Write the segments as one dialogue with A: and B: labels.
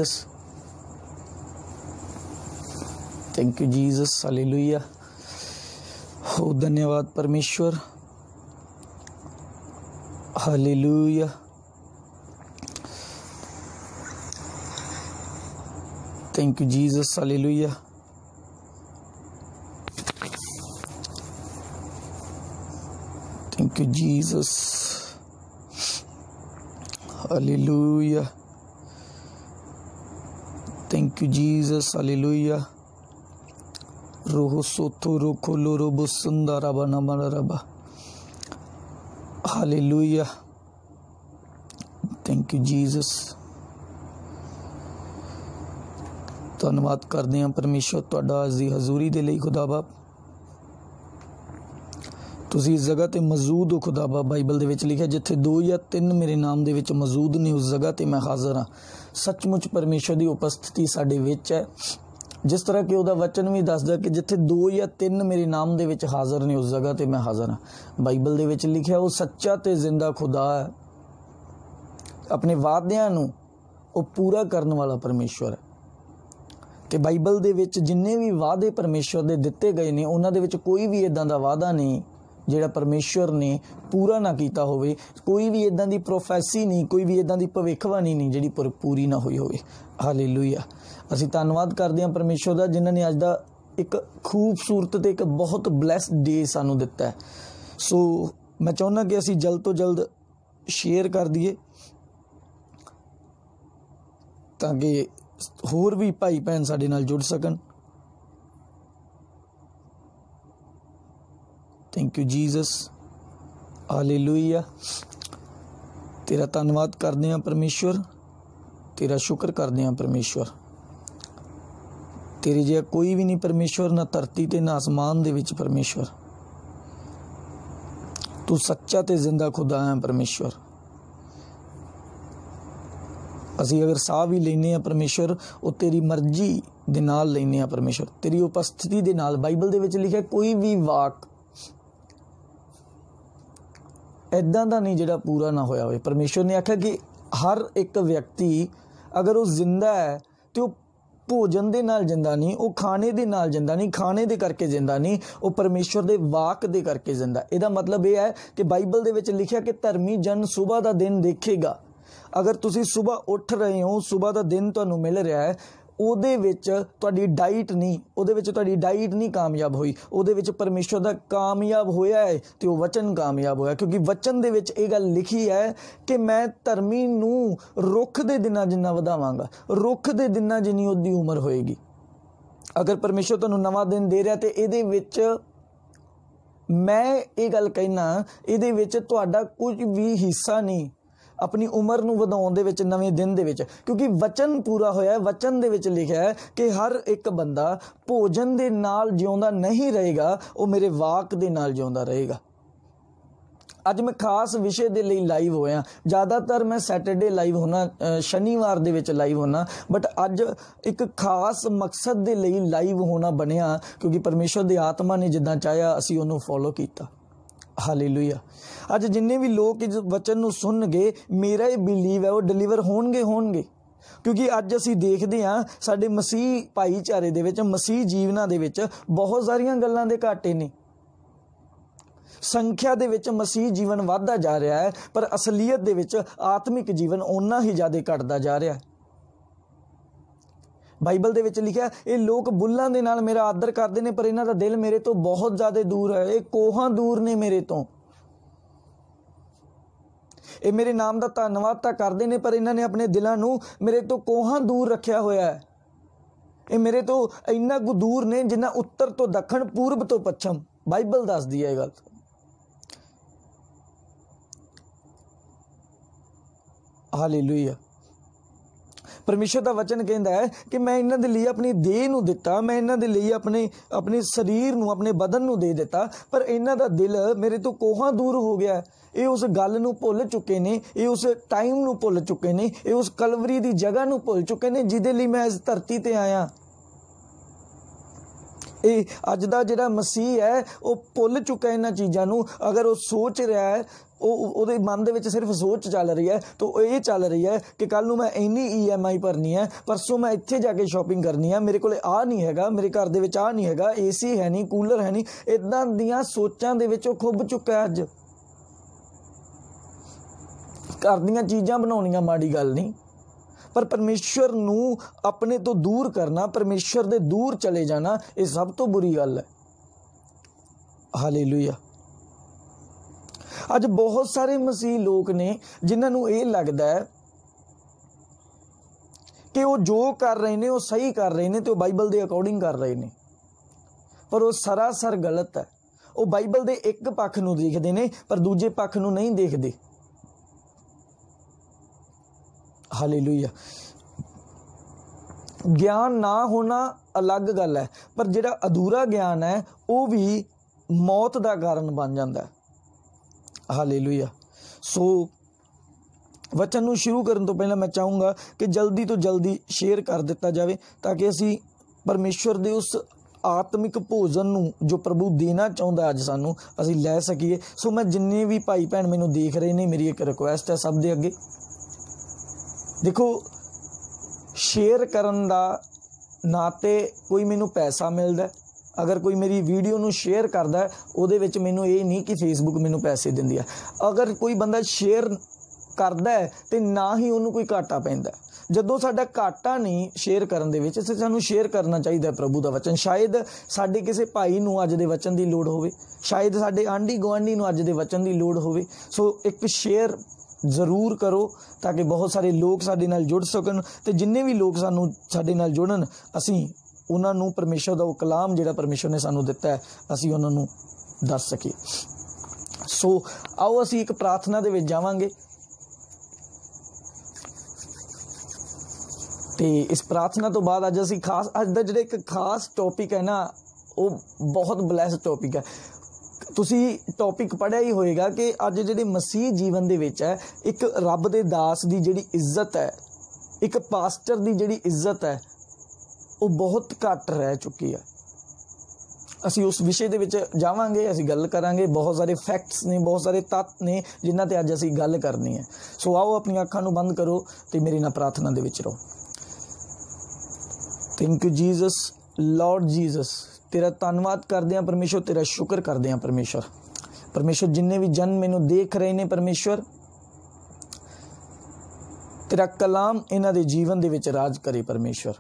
A: Jesus, thank you Jesus, hallelujah. हो धन्यवाद परमेश्वर, hallelujah. Thank you Jesus, hallelujah. Thank you Jesus, hallelujah. Thank you Jesus, hallelujah. रोहो सोतो रोको लोरो बुसुंदा रबा नमन रबा, हालेलुया। Thank you Jesus. धन्यवाद करते हैं परमेश्वर तुहाडा अज दी हजूरी दे लई खुदा बाप। तुसीं इस जगह ते मौजूद हो खुदा बाप। बाइबल दे विच लिखिआ जिथे 2 या 3 मेरे नाम दे विच मौजूद ने उस जगह ते मैं हाज़र हाँ। सचमुच परमेश्वर की उपस्थिति साडे विच है। जिस तरह कि उहदा वचन भी दसदा कि जिथे 2 या 3 मेरे नाम दे विच हाज़र ने उस जगह ते मैं हाज़र हाँ। बाइबल दे विच लिखिआ वो सच्चा ते जिंदा खुदा है, अपने वादियां नूं वो पूरा करने वाला परमेश्वर है। ते बाइबल दे विच जिन्ने भी वादे परमेश्वर दे दिते गए ने उन्हां दे विच कोई भी इदां दा वादा नहीं जिहड़ा परमेश्वर ने पूरा ना कीता होवे। कोई भी इदां दी प्रोफैसी नहीं, कोई भी इदां दी भविष्यवाणी नहीं जिहड़ी पूरी ना हुई होवे। हालेलुया। असीं धन्नवाद करदे हां परमेश्वर दा जिन्हां ने अज दा एक खूबसूरत ते एक बहुत ब्लैस्ड डे सानूं दिता है। सो मैं चाहुंदा कि असीं जल्द तो जल्द शेयर कर दईए ताकि होर भी भाई भैन साडे नाल जुड़ सकन। Thank you Jesus, hallelujah. तेरा धन्नवाद करते हैं परमेश्वर, तेरा शुक्र करते हैं परमेश्वर। तेरे जिहा कोई भी नहीं परमेश्वर, ना धरती ते ना आसमान दे विच परमेश्वर। तू सच्चा ते जिंदा खुदा है परमेश्वर। असीं अगर साह भी लेने परमेश्वर वो तेरी मर्जी दे नाल लेने परमेश्वर, तेरी उपस्थिति दे नाल। बाइबल दे विच लिखिआ कोई भी वाक इदां दा नहीं जिहड़ा पूरा ना होया होवे। परमेश्वर ने आख्या कि हर एक व्यक्ति अगर वो जिंदा है तो भोजन दे नाल जिंदा नहीं, वो खाने दे नाल जिंदा नहीं, खाने दे करके जिंदा नहीं, वो परमेश्वर दे वाक दे करके जिंदा। इहदा मतलब यह है कि बाइबल दे विच लिखिआ कि धर्मी जन सुबह दा दिन देखेगा। अगर तुसीं सुबह उठ रहे हो, सुबह दा दिन तुहानूं मिल रहा है, ਉਹਦੇ ਵਿੱਚ ਤੁਹਾਡੀ ਡਾਈਟ ਨਹੀਂ, ਉਹਦੇ ਵਿੱਚ ਤੁਹਾਡੀ ਡਾਈਟ ਨਹੀਂ ਕਾਮਯਾਬ ਹੋਈ, ਉਹਦੇ ਵਿੱਚ ਪਰਮੇਸ਼ਵਰ ਦਾ ਕਾਮਯਾਬ ਹੋਇਆ ਹੈ ਤੇ ਉਹ ਵਚਨ ਕਾਮਯਾਬ ਹੋਇਆ। ਕਿਉਂਕਿ ਵਚਨ ਦੇ ਵਿੱਚ ਇਹ ਗੱਲ ਲਿਖੀ ਹੈ ਕਿ ਮੈਂ ਧਰਮੀ ਨੂੰ ਰੁੱਖ ਦੇ ਦਿਨਾਂ ਜਿੰਨਾ ਵਧਾਵਾਂਗਾ, ਰੁੱਖ ਦੇ ਦਿਨਾਂ ਜਿੰਨੀ ਉਹਦੀ ਉਮਰ ਹੋਏਗੀ। ਅਗਰ ਪਰਮੇਸ਼ਵਰ ਤੁਹਾਨੂੰ ਨਵਾਂ ਦਿਨ ਦੇ ਰਿਹਾ ਤੇ ਇਹਦੇ ਵਿੱਚ ਮੈਂ ਇਹ ਗੱਲ ਕਹਿਣਾ, ਇਹਦੇ ਵਿੱਚ ਤੁਹਾਡਾ ਕੁਝ ਵੀ ਹਿੱਸਾ ਨਹੀਂ अपनी उम्र नूं वधाउण दे विच, नवें दिन दे विच। क्योंकि वचन पूरा होया है। वचन दे विच लिखिआ है कि हर एक बंदा भोजन दे नाल जिउंदा नहीं रहेगा, वो मेरे वाक दे नाल जिउंदा रहेगा। अज मैं खास विषय दे लई लाइव होया। ज़्यादातर मैं सैटरडे लाइव होना, शनिवार दे विच लाइव होना, बट अज एक खास मकसद दे लई लाइव होना बनिया क्योंकि परमेश्वर दी आत्मा ने जिद्दां चाहिया असीं उहनूं फॉलो कीता। हालेलुया। अज जिन्ने भी लोग इस वचन नूं सुनगे, मेरा ये बिलीव है वो डिलीवर होणगे। क्योंकि अज असीं देखदे हां साडे मसीह भाईचारे दे विच, मसीह जीवनां दे विच बहुत सारियां गल्लां दे घाटे ने। संख्या दे विच मसीह जीवन वधदा जा रहा है, पर असलीयत दे विच आत्मिक जीवन उन्ना ही ज़्यादा घटदा जा रहा है। बाइबल दे विच लिखिआ ये लोग बुल्लां दे नाल मेरा आदर करदे ने, पर इन्हां दा दिल मेरे तो बहुत ज़्यादा दूर है। ये कोहां दूर ने मेरे तो। ये मेरे नाम दा धन्नवाद तां करदे ने, पर इन्हां ने अपने दिलां नूं मेरे तो कोहां दूर रखिया होया है। ये मेरे तो इन्ना कु दूर ने जिन्ना उत्तर तो दक्षिण, पूर्व तो पश्चिम। बाइबल दसदी है गल। हालेलुया। परमेश्वर का वचन कहता है कि मैं इन्हां दे लई अपनी देह नूं दिता, मैं इन्हां दे लई अपने शरीर नूं, अपने बदन नूं दे दिता, पर इन्हां दा दिल मेरे तो कोहां दूर हो गया है। ये उस गल नूं भुल चुके ने, ये उस टाइम नूं भुल चुके ने, ये उस कलवरी दी जगह नूं भुल चुके ने जिहदे लई मैं इस धरती ते आया। ਇਹ ਅੱਜ ਦਾ ਜਿਹੜਾ ਮਸੀਹ ਹੈ ਉਹ ਭੁੱਲ ਚੁੱਕਾ ਇਹਨਾਂ ਚੀਜ਼ਾਂ ਨੂੰ। ਅਗਰ ਉਹ ਸੋਚ ਰਿਹਾ ਹੈ, ਉਹਦੇ ਮਨ ਦੇ ਵਿੱਚ ਸਿਰਫ ਸੋਚ ਚੱਲ ਰਹੀ ਹੈ ਤਾਂ ਇਹ ਚੱਲ ਰਹੀ ਹੈ ਕਿ ਕੱਲ੍ਹ ਨੂੰ ਮੈਂ ਇੰਨੀ EMI ਭਰਨੀ ਹੈ, ਪਰਸੋਂ ਮੈਂ ਇੱਥੇ ਜਾ ਕੇ ਸ਼ਾਪਿੰਗ ਕਰਨੀ ਹੈ, ਮੇਰੇ ਕੋਲ ਆਹ ਨਹੀਂ ਹੈਗਾ, ਮੇਰੇ ਘਰ ਦੇ ਵਿੱਚ ਆਹ ਨਹੀਂ ਹੈਗਾ, AC ਹੈ ਨਹੀਂ, ਕੂਲਰ ਹੈ ਨਹੀਂ। ਇੱਦਾਂ ਦੀਆਂ ਸੋਚਾਂ ਦੇ ਵਿੱਚ ਉਹ ਖੁੱਭ ਚੁੱਕਾ ਅੱਜ। ਘਰ ਦੀਆਂ ਚੀਜ਼ਾਂ ਬਣਾਉਣੀਆਂ ਮਾੜੀ ਗੱਲ ਨਹੀਂ, ਪਰ ਪਰਮੇਸ਼ਵਰ ਨੂੰ ਆਪਣੇ ਤੋਂ ਦੂਰ ਕਰਨਾ, ਪਰਮੇਸ਼ਵਰ ਦੇ ਦੂਰ ਚਲੇ ਜਾਣਾ, ਇਹ ਸਭ ਤੋਂ ਬੁਰੀ ਗੱਲ ਹੈ। ਹਾਲੇਲੂਇਆ। ਅੱਜ ਬਹੁਤ ਸਾਰੇ ਮਸੀਹ ਲੋਕ ਨੇ ਜਿਨ੍ਹਾਂ ਨੂੰ ਇਹ ਲੱਗਦਾ ਹੈ ਕਿ ਉਹ ਜੋ ਕਰ ਰਹੇ ਨੇ ਉਹ ਸਹੀ ਕਰ ਰਹੇ ਨੇ ਤੇ ਉਹ ਬਾਈਬਲ ਦੇ ਅਕੋਰਡਿੰਗ ਕਰ ਰਹੇ ਨੇ, ਪਰ ਉਹ ਸਰਾਸਰ ਗਲਤ ਹੈ। ਉਹ ਬਾਈਬਲ ਦੇ ਇੱਕ ਪੱਖ ਨੂੰ ਦੇਖਦੇ ਨੇ ਪਰ ਦੂਜੇ ਪੱਖ ਨੂੰ ਨਹੀਂ ਦੇਖਦੇ। ਹਾਲੇਲੂਇਆ। ਗਿਆਨ ਨਾ ਹੋਣਾ ਅਲੱਗ ਗੱਲ ਹੈ, ਪਰ ਜਿਹੜਾ ਅਧੂਰਾ ਗਿਆਨ ਹੈ ਉਹ ਵੀ ਮੌਤ ਦਾ ਕਾਰਨ ਬਣ ਜਾਂਦਾ ਹੈ। ਹਾਲੇਲੂਇਆ। ਸੋ ਵਚਨ ਨੂੰ ਸ਼ੁਰੂ ਕਰਨ ਤੋਂ ਪਹਿਲਾਂ ਮੈਂ ਚਾਹੂੰਗਾ ਕਿ ਜਲਦੀ ਤੋਂ ਜਲਦੀ ਸ਼ੇਅਰ ਕਰ ਦਿੱਤਾ ਜਾਵੇ ਤਾਂ ਕਿ ਅਸੀਂ ਪਰਮੇਸ਼ਵਰ ਦੇ ਉਸ ਆਤਮਿਕ ਭੋਜਨ ਨੂੰ ਜੋ ਪ੍ਰਭੂ ਦੇਣਾ ਚਾਹੁੰਦਾ ਅੱਜ ਸਾਨੂੰ, ਅਸੀਂ ਲੈ ਸਕੀਏ। ਸੋ ਮੈਂ ਜਿੰਨੇ ਵੀ ਭਾਈ ਭੈਣ ਮੈਨੂੰ ਦੇਖ ਰਹੇ ਨੇ, ਮੇਰੀ ਇੱਕ ਰਿਕੁਐਸਟ ਹੈ ਸਭ ਦੇ ਅੱਗੇ, ਦੇਖੋ ਸ਼ੇਅਰ ਕਰਨ ਦਾ ਨਾ ਤੇ ਕੋਈ ਮੈਨੂੰ ਪੈਸਾ ਮਿਲਦਾ, ਅਗਰ ਕੋਈ ਮੇਰੀ ਵੀਡੀਓ ਨੂੰ ਸ਼ੇਅਰ ਕਰਦਾ ਉਹਦੇ ਵਿੱਚ ਮੈਨੂੰ ਇਹ ਨਹੀਂ ਕਿ ਫੇਸਬੁੱਕ ਮੈਨੂੰ ਪੈਸੇ ਦਿੰਦੀ ਹੈ। ਅਗਰ ਕੋਈ ਬੰਦਾ ਸ਼ੇਅਰ ਕਰਦਾ ਹੈ ਤੇ ਨਾ ਹੀ ਉਹਨੂੰ ਕੋਈ ਘਾਟਾ ਪੈਂਦਾ। ਜਦੋਂ ਸਾਡਾ ਘਾਟਾ ਨਹੀਂ ਸ਼ੇਅਰ ਕਰਨ ਦੇ ਵਿੱਚ, ਸਾਨੂੰ ਸ਼ੇਅਰ ਕਰਨਾ ਚਾਹੀਦਾ ਪ੍ਰਭੂ ਦਾ ਵਚਨ। ਸ਼ਾਇਦ ਸਾਡੇ ਕਿਸੇ ਭਾਈ ਨੂੰ ਅੱਜ ਦੇ ਵਚਨ ਦੀ ਲੋੜ ਹੋਵੇ, ਸ਼ਾਇਦ ਸਾਡੇ ਆਂਢੀ ਗੁਆਂਢੀ ਨੂੰ ਅੱਜ ਦੇ ਵਚਨ ਦੀ ਲੋੜ ਹੋਵੇ। ਸੋ ਇੱਕ ਸ਼ੇਅਰ ਜ਼ਰੂਰ ਕਰੋ ਤਾਂ ਕਿ ਬਹੁਤ ਸਾਰੇ ਲੋਕ ਸਾਡੇ ਨਾਲ ਜੁੜ ਸਕਣ, ਤੇ ਜਿੰਨੇ ਵੀ ਲੋਕ ਸਾਡੇ ਨਾਲ ਜੁੜਨ, ਅਸੀਂ ਉਹਨਾਂ ਨੂੰ ਪਰਮੇਸ਼ਰ ਦਾ ਉਹ ਕਲਾਮ ਜਿਹੜਾ ਪਰਮੇਸ਼ਰ ਨੇ ਸਾਨੂੰ ਦਿੱਤਾ ਹੈ ਅਸੀਂ ਉਹਨਾਂ ਨੂੰ ਦੱਸ ਸਕੀਏ। ਸੋ ਆਓ ਅਸੀਂ ਇੱਕ ਪ੍ਰਾਰਥਨਾ ਦੇ ਵਿੱਚ ਜਾਵਾਂਗੇ, ਤੇ ਇਸ ਪ੍ਰਾਰਥਨਾ ਤੋਂ ਬਾਅਦ ਅੱਜ ਅਸੀਂ ਅੱਜ ਦਾ ਜਿਹੜਾ ਇੱਕ ਖਾਸ ਟੌਪਿਕ ਹੈ ਨਾ, ਉਹ ਬਹੁਤ ਬਲੈਸਡ ਟੌਪਿਕ ਹੈ। ਤੁਸੀਂ ਟੌਪਿਕ ਪੜ੍ਹਿਆ ਹੀ ਹੋਏਗਾ ਕਿ ਅੱਜ ਜਿਹੜੇ ਮਸੀਹ ਜੀਵਨ ਦੇ ਵਿੱਚ ਹੈ, ਇੱਕ ਰੱਬ ਦੇ ਦਾਸ ਦੀ ਜਿਹੜੀ ਇੱਜ਼ਤ ਹੈ, ਇੱਕ ਪਾਸਟਰ ਦੀ ਜਿਹੜੀ ਇੱਜ਼ਤ ਹੈ, ਉਹ ਬਹੁਤ ਘੱਟ ਰਹਿ ਚੁੱਕੀ ਹੈ। ਅਸੀਂ ਉਸ ਵਿਸ਼ੇ ਦੇ ਵਿੱਚ ਜਾਵਾਂਗੇ, ਅਸੀਂ ਗੱਲ ਕਰਾਂਗੇ। ਬਹੁਤ ਸਾਰੇ ਫੈਕਟਸ ਨੇ, ਬਹੁਤ ਸਾਰੇ ਤੱਤ ਨੇ ਜਿਨ੍ਹਾਂ ਤੇ ਅੱਜ ਅਸੀਂ ਗੱਲ ਕਰਨੀ ਹੈ। ਸੋ ਆਓ ਆਪਣੀਆਂ ਅੱਖਾਂ ਨੂੰ ਬੰਦ ਕਰੋ ਤੇ ਮੇਰੇ ਨਾਲ ਪ੍ਰਾਰਥਨਾ ਦੇ ਵਿੱਚ ਰਹੋ। Thank you Jesus, Lord Jesus, ਤੇਰਾ ਧੰਨਵਾਦ ਕਰਦੇ ਹਾਂ ਪਰਮੇਸ਼ਰ, ਤੇਰਾ ਸ਼ੁਕਰ ਕਰਦੇ ਹਾਂ ਪਰਮੇਸ਼ਰ। ਜਿੰਨੇ ਵੀ ਜਨ ਮੈਨੂੰ ਦੇਖ ਰਹੇ ਨੇ ਪਰਮੇਸ਼ਰ, ਤੇਰਾ ਕਲਾਮ ਇਹਨਾਂ ਦੇ ਜੀਵਨ ਦੇ ਵਿੱਚ ਰਾਜ ਕਰੇ ਪਰਮੇਸ਼ਰ।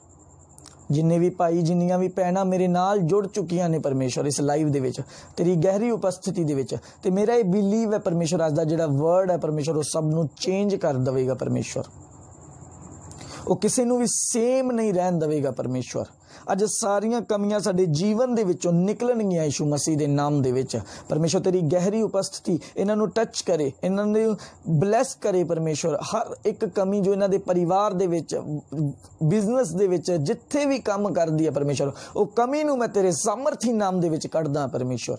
A: ਜਿੰਨੇ ਵੀ ਭਾਈ, ਜਿੰਨੀਆਂ ਵੀ ਭੈਣਾਂ ਮੇਰੇ ਨਾਲ ਜੁੜ ਚੁੱਕੀਆਂ ਨੇ ਪਰਮੇਸ਼ਰ ਇਸ ਲਾਈਵ ਦੇ ਵਿੱਚ, ਤੇਰੀ ਗਹਿਰੀ ਉਪਸਥਿਤੀ ਦੇ ਵਿੱਚ, ਤੇ ਮੇਰਾ ਇਹ ਬਿਲੀਵ ਹੈ ਪਰਮੇਸ਼ਰ ਅੱਜ ਦਾ ਜਿਹੜਾ ਵਰਡ ਹੈ ਪਰਮੇਸ਼ਰ ਉਹ ਸਭ ਨੂੰ ਚੇਂਜ ਕਰ ਦੇਵੇਗਾ ਪਰਮੇਸ਼ਰ। ਉਹ ਕਿਸੇ ਨੂੰ ਵੀ ਸੇਮ ਨਹੀਂ ਰਹਿਣ ਦੇਵੇਗਾ ਪਰਮੇਸ਼ਰ। ਅੱਜ ਸਾਰੀਆਂ ਕਮੀਆਂ ਸਾਡੇ ਜੀਵਨ ਦੇ ਵਿੱਚੋਂ ਨਿਕਲਣਗੀਆਂ ਯਿਸੂ ਮਸੀਹ ਦੇ ਨਾਮ ਦੇ ਵਿੱਚ। ਪਰਮੇਸ਼ਰ ਤੇਰੀ ਗਹਿਰੀ ਉਪਸਥਿਤੀ ਇਹਨਾਂ ਨੂੰ ਟੱਚ ਕਰੇ, ਇਹਨਾਂ ਨੂੰ ਬਲੈਸ ਕਰੇ ਪਰਮੇਸ਼ਰ। ਹਰ ਇੱਕ ਕਮੀ ਜੋ ਇਹਨਾਂ ਦੇ ਪਰਿਵਾਰ ਦੇ ਵਿੱਚ, ਬਿਜ਼ਨਸ ਦੇ ਵਿੱਚ, ਜਿੱਥੇ ਵੀ ਕੰਮ ਕਰਦੀ ਹੈ ਪਰਮੇਸ਼ਰ, ਉਹ ਕਮੀ ਨੂੰ ਮੈਂ ਤੇਰੇ ਸਾਮਰਥੀ ਨਾਮ ਦੇ ਵਿੱਚ ਕੱਢਦਾ ਪਰਮੇਸ਼ਰ।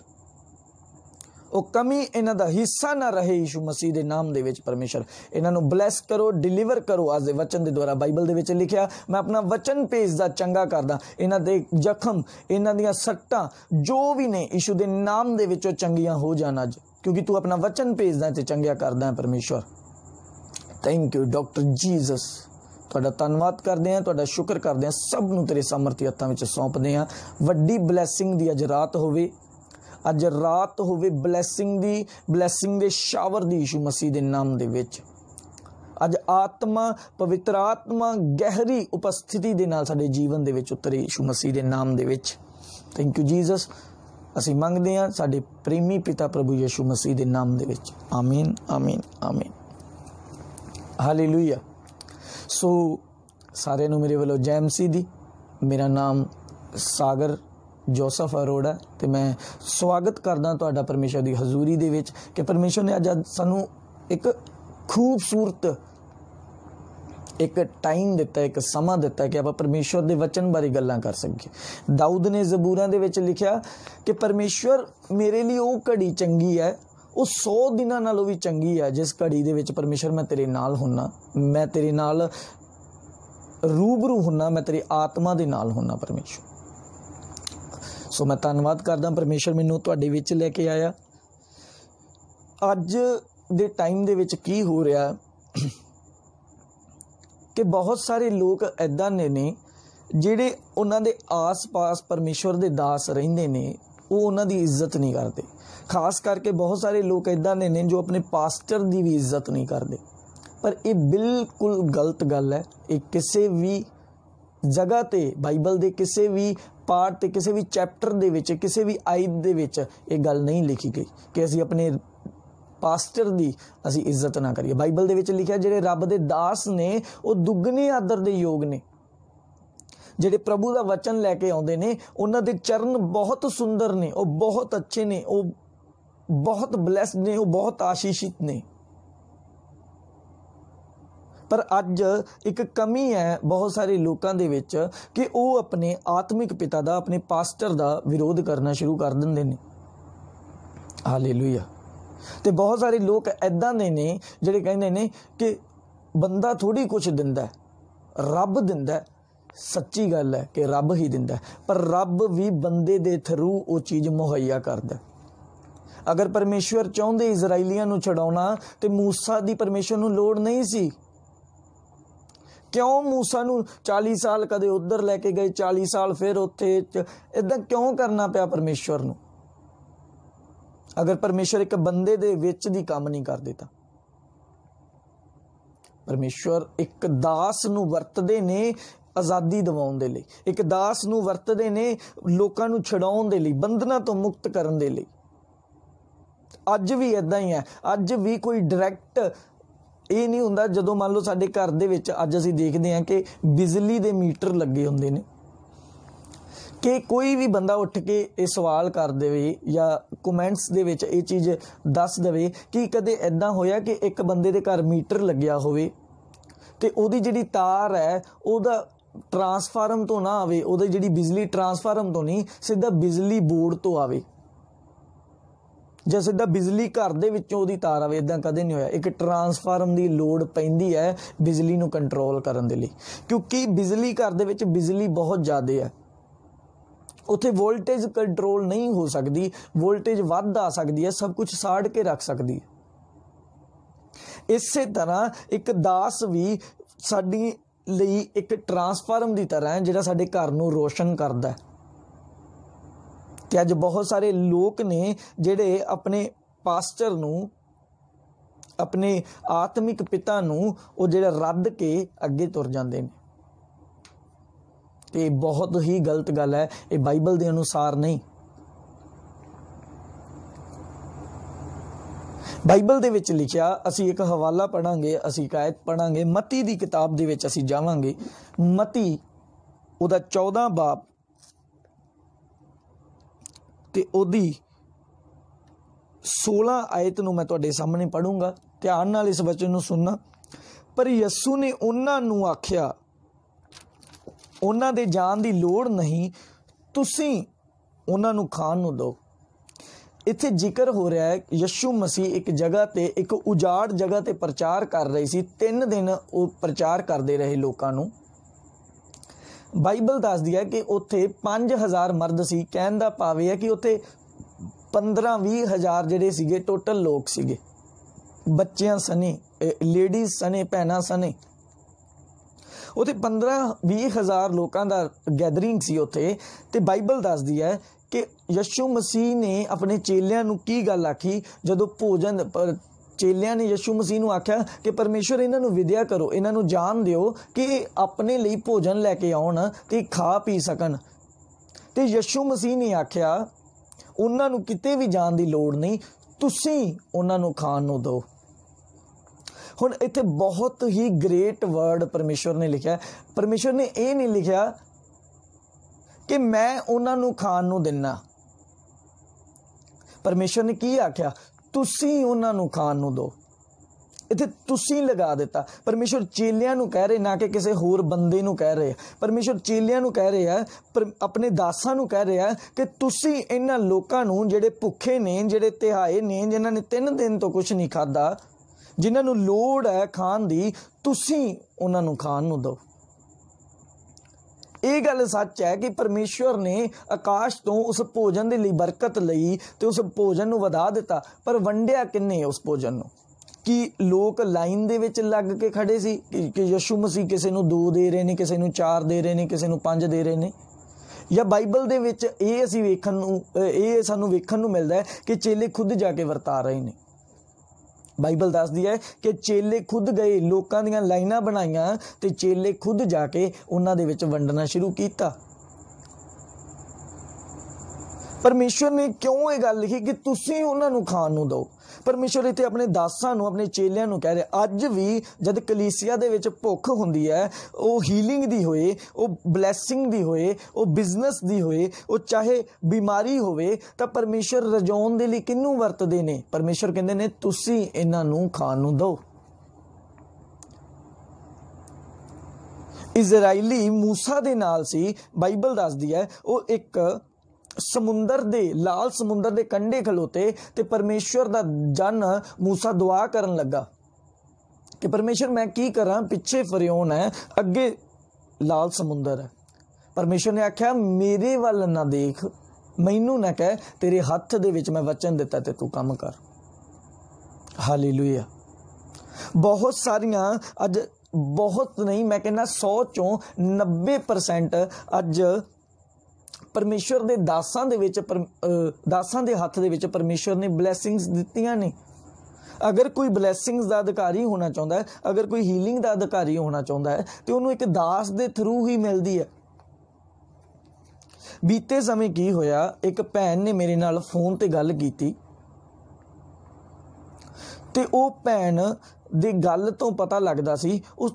A: ਉਹ ਕਮੀ ਇਹਨਾਂ ਦਾ ਹਿੱਸਾ ਨਾ ਰਹੇ ਯਿਸੂ ਮਸੀਹ ਦੇ ਨਾਮ ਦੇ ਵਿੱਚ ਪਰਮੇਸ਼ਰ। ਇਹਨਾਂ ਨੂੰ ਬਲੈਸ ਕਰੋ, ਡਿਲੀਵਰ ਕਰੋ ਅੱਜ ਦੇ ਵਚਨ ਦੇ ਦੁਆਰਾ। ਬਾਈਬਲ ਦੇ ਵਿੱਚ ਲਿਖਿਆ, ਮੈਂ ਆਪਣਾ ਵਚਨ ਭੇਜਦਾ ਚੰਗਾ ਕਰਦਾ। ਇਹਨਾਂ ਦੇ ਜ਼ਖਮ, ਇਹਨਾਂ ਦੀਆਂ ਸੱਟਾਂ ਜੋ ਵੀ ਨੇ ਯਿਸੂ ਦੇ ਨਾਮ ਦੇ ਵਿੱਚੋਂ ਚੰਗੀਆਂ ਹੋ ਜਾਣ ਅੱਜ, ਕਿਉਂਕਿ ਤੂੰ ਆਪਣਾ ਵਚਨ ਭੇਜਦਾ ਤੇ ਚੰਗਿਆ ਕਰਦਾ ਹੈ ਪਰਮੇਸ਼ਰ। ਥੈਂਕ ਯੂ ਡਾਕਟਰ ਜੀਸਸ, ਤੁਹਾਡਾ ਧੰਨਵਾਦ ਕਰਦੇ ਹਾਂ, ਤੁਹਾਡਾ ਸ਼ੁਕਰ ਕਰਦੇ ਹਾਂ। ਸਭ ਨੂੰ ਤੇਰੇ ਸਾਮਰਥੀ ਹੱਥਾਂ ਵਿੱਚ ਸੌਂਪਦੇ ਹਾਂ। ਵੱਡੀ ਬਲੈਸਿੰਗ ਦੀ ਅੱਜ ਰਾਤ ਹੋਵੇ, ਅੱਜ ਰਾਤ ਹੋਵੇ ਬਲੈਸਿੰਗ ਦੀ, ਬਲੈਸਿੰਗ ਦੇ ਸ਼ਾਵਰ ਦੀ ਯਿਸੂ ਮਸੀਹ ਦੇ ਨਾਮ ਦੇ ਵਿੱਚ। ਅੱਜ ਆਤਮਾ, ਪਵਿੱਤਰ ਆਤਮਾ ਗਹਿਰੀ ਉਪਸਥਿਤੀ ਦੇ ਨਾਲ ਸਾਡੇ ਜੀਵਨ ਦੇ ਵਿੱਚ ਉਤਰੇ ਯਿਸੂ ਮਸੀਹ ਦੇ ਨਾਮ ਦੇ ਵਿੱਚ। ਥੈਂਕ ਯੂ ਜੀਸਸ, ਅਸੀਂ ਮੰਗਦੇ ਹਾਂ ਸਾਡੇ ਪ੍ਰੇਮੀ ਪਿਤਾ ਪ੍ਰਭੂ ਯਿਸੂ ਮਸੀਹ ਦੇ ਨਾਮ ਦੇ ਵਿੱਚ। ਆਮੀਨ, ਆਮੀਨ, ਆਮੀਨ। ਹਾਲੇਲੂਇਆ। ਸੋ ਸਾਰਿਆਂ ਨੂੰ ਮੇਰੇ ਵੱਲੋਂ ਜੈ ਮਸੀਹ ਦੀ। ਮੇਰਾ ਨਾਮ ਸਾਗਰ ਜੋਸਫ ਅਰੋੜਾ, ਤੇ ਮੈਂ ਸਵਾਗਤ ਕਰਦਾ ਤੁਹਾਡਾ ਪਰਮੇਸ਼ਰ ਦੀ ਹਜ਼ੂਰੀ ਦੇ ਵਿੱਚ ਕਿ ਪਰਮੇਸ਼ਰ ਨੇ ਅੱਜ ਸਾਨੂੰ ਇੱਕ ਖੂਬਸੂਰਤ ਇੱਕ ਟਾਈਮ ਦਿੱਤਾ, ਇੱਕ ਸਮਾਂ ਦਿੱਤਾ ਕਿ ਆਪਾਂ ਪਰਮੇਸ਼ਰ ਦੇ ਵਚਨ ਬਾਰੇ ਗੱਲਾਂ ਕਰ ਸਕੀਏ। ਦਾਊਦ ਨੇ ਜ਼ਬੂਰਾਂ ਦੇ ਵਿੱਚ ਲਿਖਿਆ ਕਿ ਪਰਮੇਸ਼ਰ ਮੇਰੇ ਲਈ ਉਹ ਘੜੀ ਚੰਗੀ ਹੈ, ਉਹ 100 ਦਿਨਾਂ ਨਾਲੋਂ ਵੀ ਚੰਗੀ ਹੈ ਜਿਸ ਘੜੀ ਦੇ ਵਿੱਚ ਪਰਮੇਸ਼ਰ ਮੈਂ ਤੇਰੇ ਨਾਲ ਹੁੰਨਾ, ਮੈਂ ਤੇਰੇ ਨਾਲ ਰੂਬਰੂ ਹੁੰਨਾ, ਮੈਂ ਤੇਰੀ ਆਤਮਾ ਦੇ ਨਾਲ ਹੁੰਨਾ ਪਰਮੇਸ਼ਰ। सो मैं धन्नवाद करदा परमेश्वर मैनूं तुहाडे विच लैके आया। अज दे टाइम दे विच की हो रहा कि बहुत सारे लोग इदां दे ने जिहड़े उन्हां दे आस पास परमेश्वर दे दास रहिंदे ने, वो उन्हां दी इज्जत नहीं करते। खास करके बहुत सारे लोग इदां दे ने जो अपने पास्टर दी भी इज्जत नहीं करते। पर ये बिल्कुल गलत गल है। ये किसी भी जगह ते बाइबल दे किसी भी पार्ट ते किसी भी चैप्टर दे विच किसी भी आयत दे विच ये गल नहीं लिखी गई कि असीं अपने पास्टर दी असीं इज्जत ना करिए। बाइबल दे विच लिखिआ जिहड़े रब दे दास ने वो दुगने आदर दे योग ने। जिहड़े प्रभु दा वचन लैके आउंदे ने उन्हां दे चरण बहुत सुंदर ने, वो बहुत अच्छे ने, वो बहुत ब्लैस्ड ने, वो बहुत आशीषित ने। पर अज एक कमी है बहुत सारे लोगों के विच कि वो अपने आत्मिक पिता दा, अपने पास्टर दा विरोध करना शुरू कर दिंदे ने। हालेलुया। ते बहुत सारे लोग इदां दे ने जिहड़े कहंदे ने कि बंदा थोड़ी कुछ दिंदा है, रब दिंदा है। सच्ची गल है कि रब ही दिंदा है, पर रब भी बंदे दे थरू वो चीज़ मुहैया करदा। अगर परमेश्वर चाहुंदे इजराइलियां नूं छड़ाउणा ते मूसा दी परमेश्वर नूं लोड़ नहीं सी। क्यों मूसा नूं 40 साल कदे उधर लैके गए, 40 साल फिर उत्थे, इदां क्यों करना पिया परमेश्वर नूं? अगर परमेश्वर एक बंदे दे विच दी काम नहीं कर देता। परमेश्वर एक दास नूं वरतदे ने आज़ादी दिवाउण दे लई, एक दास नूं वरतदे ने लोकां नूं छड़ाउण दे लई, बंधनां तो मुक्त करन दे लई। अज भी इदां ही है। अज भी कोई डायरैक्ट ये नहीं हुंदा। जदों मान लो साडे घर दे विच अज असीं देखदे हां कि बिजली दे मीटर लगे हुंदे ने, कि कोई भी बंदा उठ के ये सवाल कर देवे या कमेंट्स दे विच ये चीज़ दस देवे कि कदे इदां होया कि एक बंदे दे घर मीटर लग्या होवे ते ओहदी जिहड़ी तार है ओहदा ट्रांसफार्म तो ना आवे, ओहदी जिहड़ी बिजली ट्रांसफार्म तो नहीं, सीधा बिजली बोर्ड तो आवे, ਜਾਂ ਸਿੱਧਾ बिजली घर ਦੇ ਵਿੱਚੋਂ ਉਹਦੀ ਤਾਰ ਆਵੇ। ਇਦਾਂ कदे नहीं होया। एक ट्रांसफार्म की लोड़ पैंदी है बिजली ਨੂੰ कंट्रोल करने के लिए, क्योंकि बिजली घर ਦੇ ਵਿੱਚ बिजली बहुत ज़्यादा है। उत्थे वोल्टेज कंट्रोल नहीं हो सकती, वोल्टेज वध आ सकती है, सब कुछ साड़ के रख सकती है। इसे तरह एक दास भी साडी लई एक ट्रांसफार्म की तरह है जिहड़ा साडे घर नूं रोशन करदा है। कि अज बहुत सारे लोग ने जिहड़े अपने पास्टर नूं, अपने आत्मिक पिता नूं वो जिहड़ा रद्द के अगे तुर जांदे ने। ते बहुत ही गलत गल है, ये बाइबल के अनुसार नहीं। बाइबल दे विच लिखिआ, असी एक हवाला पढ़ांगे, असी एक आयत पढ़ांगे, मती दी किताब दे विच असी जावांगे। मती उहदा 14 बाब ते ओदी 16 आयत नूं मैं तुहाडे सामने पढ़ूंगा। ध्यान नाल इस वचन नूं सुनना। पर यसू ने उन्हां नूं आखिआ, उन्हां दे जान दी लोड़ नहीं, तुसीं उन्हां नूं खाण नूं दो। इत्थे जिक्र हो रहा है यीशु मसीह एक जगह ते, एक उजाड़ जगह ते प्रचार कर रहे सी। 3 दिन वो प्रचार करते रहे लोकां नूं। बाइबल दसदी है कि उत्थे 5000 मर्द सी। कहण दा भाव है कि उत्थे 15-20 हज़ार जिहड़े सीगे टोटल लोग सीगे, बच्चियां सने, लेडीज सने, भैणां सने। उत्थे 15-20 हज़ार लोगों का गैदरिंग सी उत्थे। ते बाइबल दसदी है कि यीशु मसीह ने अपने चेलियां नूं की गल आखी जदों भोजन पर चेलियां ने यीशु मसीह नूं आख्या कि परमेश्वर इन्हां नूं विद्या करो, इन्हां नूं जान दिओ कि अपने लिए भोजन लैके आउण ते खा पी सकन। ते यीशु मसीह ने आख्या उन्हां नूं किते भी जाण दी लोड़ नहीं, तुसीं उन्हां नूं खाण नूं दो। हुण इत्थे बहुत ही ग्रेट वर्ड परमेश्वर ने लिखिआ। परमेश्वर ने ये नहीं लिखिआ कि मैं उन्हां नूं खाण नूं दिना। परमेश्वर ने की आख्या, तुसीं उन्हां नूं खाण नूं दो। इत्थे तुसीं लगा दिता। परमेश्वर चेलियां नूं कह रहे, ना कि किसी होर बंदे नूं कह रहे। परमेश्वर चेलियां नूं कह रहे हैं, पर अपने दासां नूं कह रहे हैं कि तुसीं इन्हां लोकां नूं जिहड़े भुखे ने, जिहड़े तिहाए ने, जिन्हां ने 3 दिन तो कुछ नहीं खादा, जिन्हां नूं लोड़ है खाण दी, तुसीं उन्हां नूं खाण नूं दो। ਇਹ ਗੱਲ सच है कि परमेश्वर ने आकाश तो उस भोजन के लिए बरकत लई तो उस भोजन नूं वधा दिता, पर वंडिया किन्ने उस भोजन नूं? कि लोग लाइन दे विच लग के खड़े सी कि यीशु मसीह किसी नूं 2 दे रहे ने, किसी नूं 4 दे रहे ने, किसी नूं 5 दे रहे ने? या बाइबल दे विच ये असीं वेखण नूं ये सानूं वेखण नूं मिलदा है कि चेले खुद जाके वरता रहे ने। बाइबल दसदी है कि चेले खुद गए, लोकां दीयां लाइनां बनाईयां ते चेले खुद जाके उन्हां दे विच वंडना शुरू कीता। परमेश्वर ने क्यों ये गल लिखी कि तुसीं उन्हां नूं खाण नूं दो? परमेश्वर इत्थे अपने दासां नूं, अपने चेलियां नूं कह रहा, अज भी जद कलीसिया दे विच भुख हुंदी है, वो हीलिंग दी होए, वो ब्लैसिंग दी होए, वो बिजनेस दी होए, वो चाहे बीमारी होवे, तां परमेश्वर रजाउण दे लई किहनूं वरतदे ने? परमेश्वर कहंदे ने तुसीं इन्हां नूं खाण नूं दो। इजराइली मूसा दे नाल सी, बाइबल दसदी है, वो एक समुंदर दे, लाल समुंदर दे कंढे खलोते ते परमेश्वर दा जन मूसा दुआ करन लगा कि परमेश्वर मैं की करा, पिछे फरियोन है, अगे लाल समुंदर है। परमेश्वर ने आख्या मेरे वाल ना देख, मैनू ना कह, तेरे हथ दे विच मैं वचन दिता ते तू काम कर। हालेलुया। बहुत सारियां अज, बहुत नहीं मैं कहना 100 चों 90% अज परमेश्वर दे दासां दे विच दासां दे हथ दे विच परमेश्वर ने ब्लैसिंग्स दित्तियां ने। अगर कोई ब्लैसिंग्स दा अधिकारी होना चाहुंदा है, अगर कोई हीलिंग दा अधिकारी होना चाहुंदा है तो उन्होंने एक दास दे थ्रू ही मिलदी है। बीते समय की होया, एक भैन ने मेरे नाल फोन ते गल कीती ते ओ भैन दे गल तो पता लगदा सी उस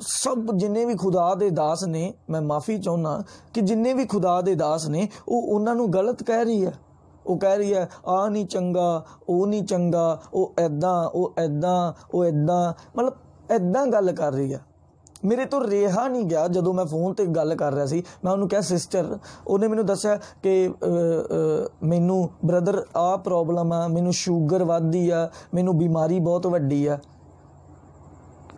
A: सब जिन्ने भी खुदा दे दास ने, मैं माफ़ी चाहुंदा कि जिन्ने भी खुदा दे दास ने वो उन्हां नूं गलत कह रही है। वो कह रही है आ नहीं चंगा, वो नहीं चंगा, वो ऐदां, वो ऐदां, वो ऐदां, मतलब ऐदां गल कर रही है। मेरे तो रेहा नहीं गया जदों मैं फोन ते गल कर रहा सी। मैं उन्होंने कहा सिस्टर, उन्हें मैनू दस्सिया कि मैनू ब्रदर आ प्रॉब्लम आ, मैनू शूगर वधदी आ, मैनू बीमारी बहुत वड्डी आ।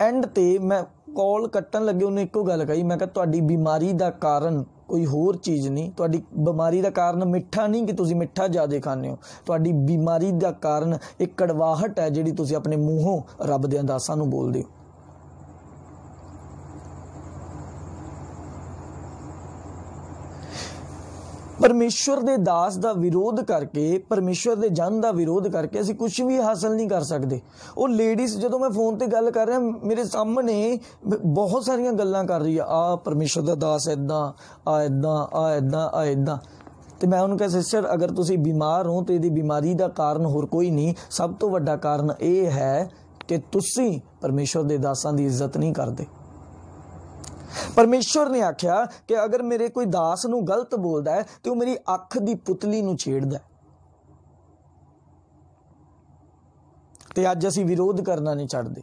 A: एंड ते मैं कॉल कट्टन लगे उन्हें एको गल कही, मैं कहा तुहाडी बीमारी दा कारण कोई होर चीज़ नहीं, तुहाडी बीमारी दा कारण मिठा नहीं कि तुसीं मिठा ज़्यादा खाने हो, तुहाडी बीमारी दा कारण एक कड़वाहट है जिहड़ी तुसीं अपने मूहों रब दे दासां नूं बोलदे हो। परमेश्वर दे दास दा विरोध करके, परमेश्वर दे जन दा विरोध करके असीं कुछ भी हासिल नहीं कर सकते। वो लेडीज़ जदों मैं फोन ते गल कर रहा, मेरे सामने बहुत सारियां गल्लां कर रही है, आ परमेश्वर दा दास इदां, आ इदां, आ इदां, आ इदां। तो मैं उन्होंने कहा सिस्टर अगर तुसीं बीमार हो तो इहदी बीमारी दा कारण होर कोई नहीं, सब तो वड्डा कारण यह है कि तुसीं परमेश्वर दे दासां दी इज्जत नहीं करदे। परमेश्वर ने आख्या कि अगर मेरे कोई दास नूं गलत बोलदा है तो मेरी अख दी पुतली नूं छेड़दा है। ते अज असीं विरोध करना नहीं छड्डदे।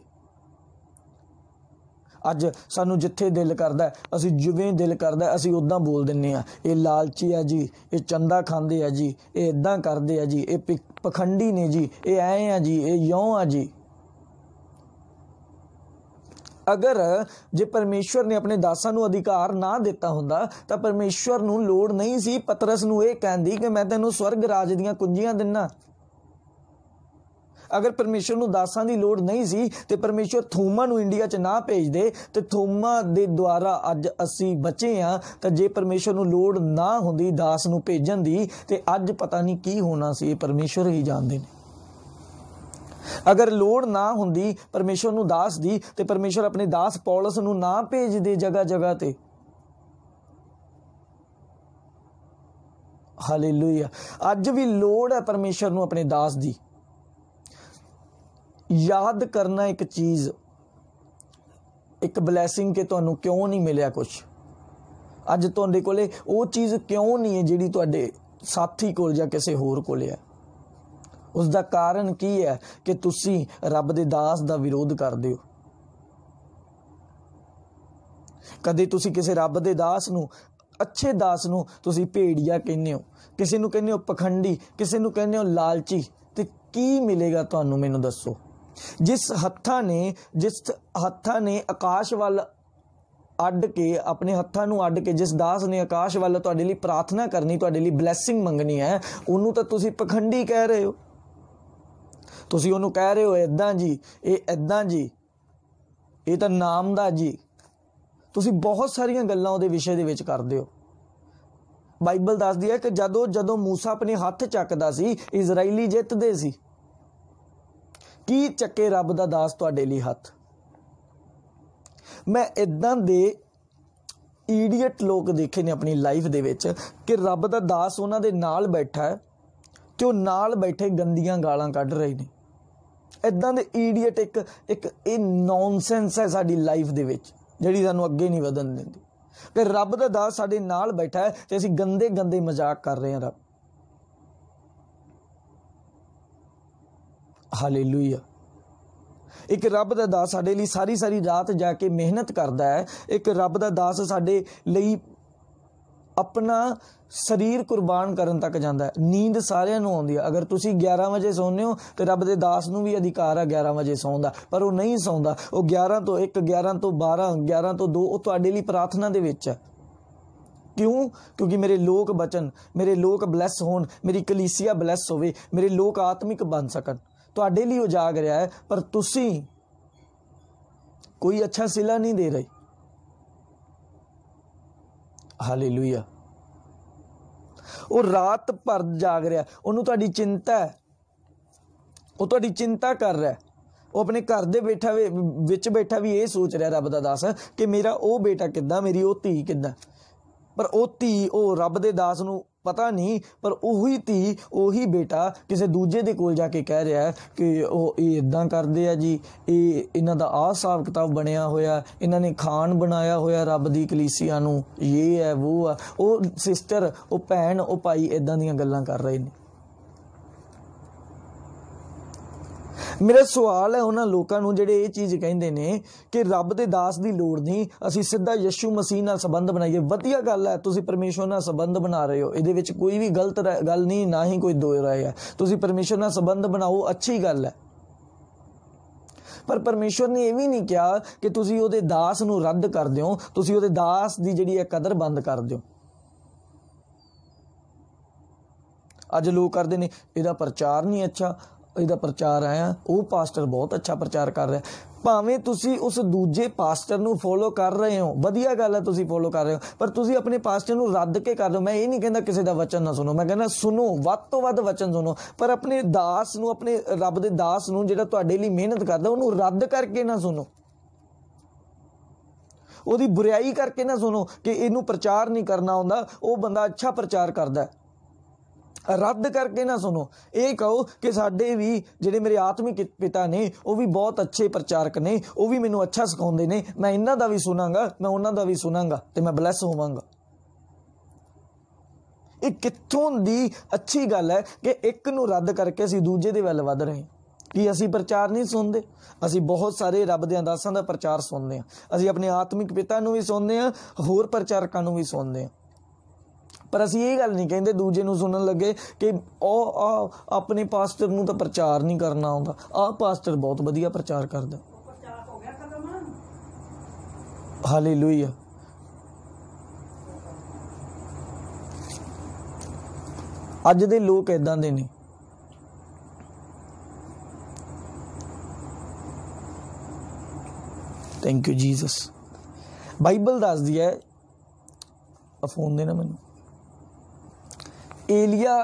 A: अज सानू जिथे दिल करदा है, असीं जिवें दिल करदा है असीं उदां बोल दिंने आ। ये लालची है जी, ये चंदा खांदे है जी, ये इदां करदे है जी, ये पखंडी ने जी, ये ऐ है जी, ये यों आ जी। अगर जे परमेश्वर ने अपने दासां नूं अधिकार ना दिता हुंदा तां परमेश्वर नूं लोड़ नहीं सी पतरस नूं इह कहण दी कि मैं तैनूं स्वर्ग राज दीयां कुंजियां दिन्ना। अगर परमेश्वर नूं दासां दी लोड़ नहीं सी ते परमेश्वर थोमा नूं इंडिया च ना भेज दे ते थोमा दे द्वारा अज असीं बचे आ। तां जे परमेश्वर नूं लोड़ ना हुंदी दास नूं भेजण दी ते अज पता नहीं की होना सी, परमेश्वर ही जाणदे ने। अगर लोड़ ना हुंदी परमेश्वर नूं दास दी ते परमेश्वर अपने दास पौलुस नूं ना भेज दे जगह जगह ते। हालेलुया। अज भी लोड़ है परमेश्वर नूं अपने दास दी। याद करना एक चीज़, एक ब्लैसिंग के तुहानूं क्यों नहीं मिलिया कुछ, अज तुहाडे कोले वो चीज़ क्यों नहीं है जिहड़ी तुहाडे साथी कोल जां किसी होर कोल है। उसका कारण की है कि तुसी रब दे दास दा विरोध करदे हो। कदे तुसी किसी रब दे दास नूं, अच्छे दास नूं तुसी भेड़िया कहने हो, किसी नूं कहने हो पखंडी, किसी नूं कहने हो लालची, ते की मिलेगा तुहानूं मैनूं दसो। जिस हत्थां ने आकाश वाल ਅੱਡ ਕੇ, ਆਪਣੇ ਹੱਥਾਂ ਨੂੰ ਅੱਡ ਕੇ, ਜਿਸ ਦਾਸ ਨੇ ਆਕਾਸ਼ ਵੱਲ ਤੁਹਾਡੇ ਲਈ ਪ੍ਰਾਰਥਨਾ ਕਰਨੀ, ਤੁਹਾਡੇ ਲਈ ਬਲੈਸਿੰਗ ਮੰਗਣੀ ਹੈ, ਉਹਨੂੰ ਤਾਂ ਤੁਸੀਂ ਪਖੰਡੀ ਕਹਿ ਰਹੇ ਹੋ। ਤੁਸੀਂ ਉਹਨੂੰ ਕਹਿ ਰਹੇ ਹੋ ਇੱਦਾਂ ਜੀ, ਇਹ ਇੱਦਾਂ ਜੀ, ਇਹ ਤਾਂ ਨਾਮ ਦਾ ਜੀ। ਤੁਸੀਂ ਬਹੁਤ ਸਾਰੀਆਂ ਗੱਲਾਂ ਉਹਦੇ ਵਿਸ਼ੇ ਦੇ ਵਿੱਚ ਕਰਦੇ ਹੋ। ਬਾਈਬਲ ਦੱਸਦੀ ਹੈ ਕਿ ਜਦੋਂ ਮੂਸਾ ਆਪਣੇ ਹੱਥ ਚੱਕਦਾ ਸੀ, ਇਜ਼ਰਾਈਲੀ ਜਿੱਤਦੇ ਸੀ। ਕੀ ਚੱਕੇ ਰੱਬ ਦਾ ਦਾਸ ਤੁਹਾਡੇ ਲਈ ਹੱਥ? ਮੈਂ ਇੱਦਾਂ ਦੇ ਈਡੀਅਟ ਲੋਕ ਦੇਖੇ ਨੇ ਆਪਣੀ ਲਾਈਫ ਦੇ ਵਿੱਚ ਕਿ ਰੱਬ ਦਾ ਦਾਸ ਉਹਨਾਂ ਦੇ ਨਾਲ ਬੈਠਾ ਹੈ ਤੇ ਉਹ ਨਾਲ ਬੈਠੇ ਗੰਦੀਆਂ ਗਾਲਾਂ ਕੱਢ ਰਹੇ ਨੇ। ਇੱਦਾਂ ਦੇ ਈਡੀਅਟ ਇੱਕ ਇਹ ਨੌਨਸੈਂਸ ਹੈ ਸਾਡੀ ਲਾਈਫ ਦੇ ਵਿੱਚ, ਜਿਹੜੀ ਸਾਨੂੰ ਅੱਗੇ ਨਹੀਂ ਵਧਣ ਦਿੰਦੀ। ਕਿ ਰੱਬ ਦਾ ਦਾਸ ਸਾਡੇ ਨਾਲ ਬੈਠਾ ਹੈ ਤੇ ਅਸੀਂ ਗੰਦੇ ਗੰਦੇ ਮਜ਼ਾਕ ਕਰ ਰਹੇ ਹਾਂ। ਹਾਲੇਲੂਇਆ। ਇੱਕ ਰੱਬ ਦਾ ਦਾਸ ਸਾਡੇ ਲਈ ਸਾਰੀ ਰਾਤ ਜਾ ਕੇ ਮਿਹਨਤ ਕਰਦਾ ਹੈ। ਇੱਕ ਰੱਬ ਦਾ ਦਾਸ ਸਾਡੇ ਲਈ ਆਪਣਾ ਸਰੀਰ ਕੁਰਬਾਨ ਕਰਨ ਤੱਕ ਜਾਂਦਾ ਹੈ। ਨੀਂਦ ਸਾਰਿਆਂ ਨੂੰ ਆਉਂਦੀ ਹੈ। ਅਗਰ ਤੁਸੀਂ 11 ਵਜੇ ਸੌਂਦੇ ਹੋ ਤੇ ਰੱਬ ਦੇ ਦਾਸ ਨੂੰ ਵੀ ਅਧਿਕਾਰ ਹੈ 11 ਵਜੇ ਸੌਣ ਦਾ, ਪਰ ਉਹ ਨਹੀਂ ਸੌਂਦਾ। ਉਹ 11 ਤੋਂ 1, 11 ਤੋਂ 12, 11 ਤੋਂ 2 ਉਹ ਤੁਹਾਡੇ ਲਈ ਪ੍ਰਾਰਥਨਾ ਦੇ ਵਿੱਚ ਹੈ। ਕਿਉਂ? ਕਿਉਂਕਿ ਮੇਰੇ ਲੋਕ ਬਚਨ, ਮੇਰੇ ਲੋਕ ਬਲੈਸ ਹੋਣ, ਮੇਰੀ ਕਲੀਸਿਆ ਬਲੈਸ ਹੋਵੇ, ਮੇਰੇ ਲੋਕ ਆਤਮਿਕ ਬਣ ਸਕਣ। ਤੁਹਾਡੇ ਲਈ ਉਹ ਜਾਗ ਰਿਹਾ ਹੈ, ਪਰ ਤੁਸੀਂ ਕੋਈ ਅੱਛਾ ਸਿਲਾ ਨਹੀਂ ਦੇ ਰਹੇ। ਹਾਲੇਲੂਇਆ। ਉਹ ਰਾਤ ਭਰ ਜਾਗ ਰਿਹਾ, ਉਹਨੂੰ ਤੁਹਾਡੀ ਚਿੰਤਾ ਹੈ, ਉਹ ਤੁਹਾਡੀ ਚਿੰਤਾ ਕਰ ਰਿਹਾ। ਉਹ ਆਪਣੇ ਘਰ ਦੇ ਵਿੱਚ ਬੈਠਾ ਵੀ ਇਹ ਸੋਚ ਰਿਹਾ ਰੱਬ ਦਾ ਦਾਸ ਕਿ ਮੇਰਾ ਉਹ ਬੇਟਾ ਕਿੱਦਾਂ, ਮੇਰੀ ਉਹ ਧੀ ਕਿੱਦਾਂ। ਪਰ ਉਹ ਧੀ, ਉਹ ਰੱਬ ਦੇ ਦਾਸ ਨੂੰ ਪਤਾ ਨਹੀਂ, ਪਰ ਉਹੀ ਧੀ, ਉਹੀ ਬੇਟਾ ਕਿਸੇ ਦੂਜੇ ਦੇ ਕੋਲ ਜਾ ਕੇ ਕਹਿ ਰਿਹਾ ਹੈ ਕਿ ਇਹ ਇੱਦਾਂ ਕਰਦੇ ਆ ਜੀ, ਇਹਨਾਂ ਦਾ ਆਹ ਹਿਸਾਬ ਕਿਤਾਬ ਬਣਿਆ ਹੋਇਆ, ਇਹਨਾਂ ਨੇ ਖਾਨ ਬਣਾਇਆ ਹੋਇਆ ਰੱਬ ਦੀ ਕਲੀਸਿਆ ਨੂੰ, ਇਹ ਹੈ ਉਹ ਆ। ਉਹ ਸਿਸਟਰ, ਉਹ ਭੈਣ, ਉਹ ਭਾਈ ਇੱਦਾਂ ਦੀਆਂ ਗੱਲਾਂ ਕਰ ਰਹੇ ਨੇ। ਮੇਰਾ ਸਵਾਲ ਹੈ ਉਹਨਾਂ ਲੋਕਾਂ ਨੂੰ ਜਿਹੜੇ ਇਹ ਚੀਜ਼ ਕਹਿੰਦੇ ਨੇ ਕਿ ਰੱਬ ਦੇ ਦਾਸ ਦੀ ਲੋੜ ਨਹੀਂ, ਅਸੀਂ ਸਿੱਧਾ ਯਿਸੂ ਮਸੀਹ ਨਾਲ ਸੰਬੰਧ ਬਣਾਈਏ। ਵਧੀਆ ਗੱਲ ਹੈ, ਤੁਸੀਂ ਪਰਮੇਸ਼ਵਰ ਨਾਲ ਸੰਬੰਧ ਬਣਾ ਰਹੇ ਹੋ, ਇਹਦੇ ਵਿੱਚ ਕੋਈ ਵੀ ਗਲਤ ਗੱਲ ਨਹੀਂ, ਨਾ ਹੀ ਕੋਈ ਦੋ ਰਾਏ ਹੈ। ਤੁਸੀਂ ਪਰਮੇਸ਼ਵਰ ਨਾਲ ਸੰਬੰਧ ਬਣਾਓ, ਅੱਛੀ ਗੱਲ ਹੈ। ਪਰ ਪਰਮੇਸ਼ਵਰ ਨੇ ਇਹ ਵੀ ਨਹੀਂ ਕਿਹਾ ਕਿ ਤੁਸੀਂ ਉਹਦੇ ਦਾਸ ਨੂੰ ਰੱਦ ਕਰ ਦਿਓ, ਤੁਸੀਂ ਉਹਦੇ ਦਾਸ ਦੀ ਜਿਹੜੀ ਹੈ ਕਦਰ ਬੰਦ ਕਰ ਦਿਓ। ਅੱਜ ਲੋਕ ਕਰਦੇ ਨੇ ਇਹਦਾ ਪ੍ਰਚਾਰ ਨਹੀਂ ਅੱਛਾ, ਇਹਦਾ ਪ੍ਰਚਾਰ ਆਇਆ, ਉਹ ਪਾਸਟਰ ਬਹੁਤ ਅੱਛਾ ਪ੍ਰਚਾਰ ਕਰ ਰਿਹਾ। ਭਾਵੇਂ ਤੁਸੀਂ ਉਸ ਦੂਜੇ ਪਾਸਟਰ ਨੂੰ ਫੋਲੋ ਕਰ ਰਹੇ ਹੋ, ਵਧੀਆ ਗੱਲ ਹੈ, ਤੁਸੀਂ ਫੋਲੋ ਕਰ ਰਹੇ ਹੋ, ਪਰ ਤੁਸੀਂ ਆਪਣੇ ਪਾਸਟਰ ਨੂੰ ਰੱਦ ਕੇ ਕਰ ਦਿਓ। ਮੈਂ ਇਹ ਨਹੀਂ ਕਹਿੰਦਾ ਕਿਸੇ ਦਾ ਵਚਨ ਨਾ ਸੁਣੋ, ਮੈਂ ਕਹਿੰਦਾ ਸੁਣੋ, ਵੱਧ ਤੋਂ ਵੱਧ ਵਚਨ ਸੁਣੋ, ਪਰ ਆਪਣੇ ਦਾਸ ਨੂੰ, ਆਪਣੇ ਰੱਬ ਦੇ ਦਾਸ ਨੂੰ ਜਿਹੜਾ ਤੁਹਾਡੇ ਲਈ ਮਿਹਨਤ ਕਰਦਾ, ਉਹਨੂੰ ਰੱਦ ਕਰਕੇ ਨਾ ਸੁਣੋ, ਉਹਦੀ ਬੁਰਾਈ ਕਰਕੇ ਨਾ ਸੁਣੋ ਕਿ ਇਹਨੂੰ ਪ੍ਰਚਾਰ ਨਹੀਂ ਕਰਨਾ ਆਉਂਦਾ, ਉਹ ਬੰਦਾ ਅੱਛਾ ਪ੍ਰਚਾਰ ਕਰਦਾ। ਰੱਦ ਕਰਕੇ ਨਾ ਸੁਣੋ। ਇਹ ਕਹੋ ਕਿ ਸਾਡੇ ਵੀ ਜਿਹੜੇ ਮੇਰੇ ਆਤਮਿਕ ਪਿਤਾ ਨੇ ਉਹ ਵੀ ਬਹੁਤ ਅੱਛੇ ਪ੍ਰਚਾਰਕ ਨੇ, ਉਹ ਵੀ ਮੈਨੂੰ ਅੱਛਾ ਸਿਖਾਉਂਦੇ ਨੇ, ਮੈਂ ਇਹਨਾਂ ਦਾ ਵੀ ਸੁਣਾਂਗਾ, ਮੈਂ ਉਹਨਾਂ ਦਾ ਵੀ ਸੁਣਾਂਗਾ ਤੇ ਮੈਂ ਬਲੈਸ ਹੋਵਾਂਗਾ। ਇਹ ਕਿੱਥੋਂ ਦੀ ਅੱਛੀ ਗੱਲ ਹੈ ਕਿ ਇੱਕ ਨੂੰ ਰੱਦ ਕਰਕੇ ਅਸੀਂ ਦੂਜੇ ਦੇ ਵੱਲ ਵੱਧ ਰਹੇ ਹਾਂ। ਕੀ ਅਸੀਂ ਪ੍ਰਚਾਰ ਨਹੀਂ ਸੁਣਦੇ? ਅਸੀਂ ਬਹੁਤ ਸਾਰੇ ਰੱਬ ਦੇ ਦਾਸਾਂ ਦਾ ਪ੍ਰਚਾਰ ਸੁਣਦੇ ਹਾਂ, ਅਸੀਂ ਆਪਣੇ ਆਤਮਿਕ ਪਿਤਾ ਨੂੰ ਵੀ ਸੁਣਦੇ ਹਾਂ, ਹੋਰ ਪ੍ਰਚਾਰਕਾਂ ਨੂੰ ਵੀ ਸੁਣਦੇ ਹਾਂ। ਪਰ ਅਸੀਂ ਇਹ ਗੱਲ ਨਹੀਂ ਕਹਿੰਦੇ ਦੂਜੇ ਨੂੰ ਸੁਣਨ ਲੱਗੇ ਕਿ ਉਹ ਆਪਣੇ ਪਾਸਟਰ ਨੂੰ ਤਾਂ ਪ੍ਰਚਾਰ ਨਹੀਂ ਕਰਨਾ ਆਉਂਦਾ, ਆਹ ਪਾਸਟਰ ਬਹੁਤ ਵਧੀਆ ਪ੍ਰਚਾਰ ਕਰਦਾ। ਹਾਲੇਲੂਇਆ। ਅੱਜ ਦੇ ਲੋਕ ਏਦਾਂ ਦੇ ਨੇ। Thank you Jesus. ਬਾਈਬਲ ਦੱਸਦੀ ਹੈ, ਫੋਨ ਦੇ ਨਾ ਮੈਨੂੰ, ਏਲੀਆ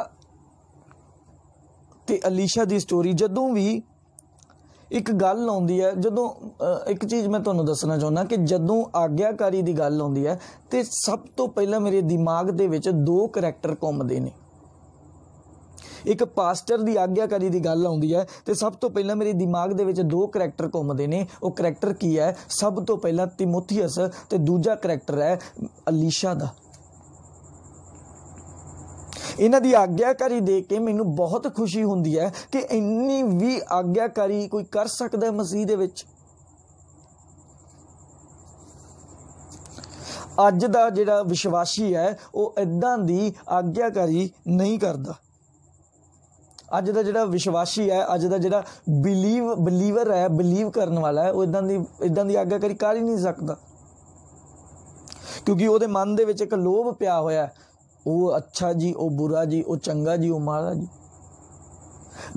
A: ਤੇ ਅਲੀਸ਼ਾ ਦੀ ਸਟੋਰੀ। ਜਦੋਂ ਵੀ ਇੱਕ ਗੱਲ ਆਉਂਦੀ ਹੈ, ਜਦੋਂ ਇੱਕ ਚੀਜ਼ ਮੈਂ ਤੁਹਾਨੂੰ ਦੱਸਣਾ ਚਾਹੁੰਦਾ ਕਿ ਜਦੋਂ ਆਗਿਆਕਾਰੀ ਦੀ ਗੱਲ ਆਉਂਦੀ ਹੈ ਤੇ ਸਭ ਤੋਂ ਪਹਿਲਾਂ ਮੇਰੇ ਦਿਮਾਗ ਦੇ ਵਿੱਚ ਦੋ ਕਰੈਕਟਰ ਘੁੰਮਦੇ ਨੇ। ਇੱਕ ਪਾਸਟਰ ਦੀ ਆਗਿਆਕਾਰੀ ਦੀ ਗੱਲ ਆਉਂਦੀ ਹੈ ਤੇ ਸਭ ਤੋਂ ਪਹਿਲਾਂ ਮੇਰੇ ਦਿਮਾਗ ਦੇ ਵਿੱਚ ਦੋ ਕਰੈਕਟਰ ਘੁੰਮਦੇ ਨੇ। ਉਹ ਕਰੈਕਟਰ ਕੀ ਹੈ? ਸਭ ਤੋਂ ਪਹਿਲਾਂ ਤਿਮੋਥੀਅਸ ਤੇ ਦੂਜਾ ਕਰੈਕਟਰ ਹੈ ਅਲੀਸ਼ਾ ਦਾ। ਇਹਨਾਂ ਦੀ ਆਗਿਆਕਾਰੀ ਦੇਖ ਕੇ ਮੈਨੂੰ ਬਹੁਤ ਖੁਸ਼ੀ ਹੁੰਦੀ ਹੈ ਕਿ ਇੰਨੀ ਵੀ ਆਗਿਆਕਾਰੀ ਕੋਈ ਕਰ ਸਕਦਾ ਮਸੀਹ ਦੇ ਵਿੱਚ। ਅੱਜ ਦਾ ਜਿਹੜਾ ਵਿਸ਼ਵਾਸੀ ਹੈ ਉਹ ਇੱਦਾਂ ਦੀ ਆਗਿਆਕਾਰੀ ਨਹੀਂ ਕਰਦਾ। ਅੱਜ ਦਾ ਜਿਹੜਾ ਵਿਸ਼ਵਾਸੀ ਹੈ, ਅੱਜ ਦਾ ਜਿਹੜਾ ਬਿਲੀਵਰ ਹੈ, ਬਿਲੀਵ ਕਰਨ ਵਾਲਾ ਹੈ, ਉਹ ਇੱਦਾਂ ਦੀ ਆਗਿਆਕਾਰੀ ਕਰ ਹੀ ਨਹੀਂ ਸਕਦਾ। क्योंकि ਉਹਦੇ मन ਦੇ ਵਿੱਚ ਇੱਕ ਲੋਭ ਪਿਆ ਹੋਇਆ, ਉਹ ਅੱਛਾ ਜੀ, ਉਹ ਬੁਰਾ ਜੀ, ਉਹ ਚੰਗਾ ਜੀ, ਉਹ ਮਾੜਾ ਜੀ।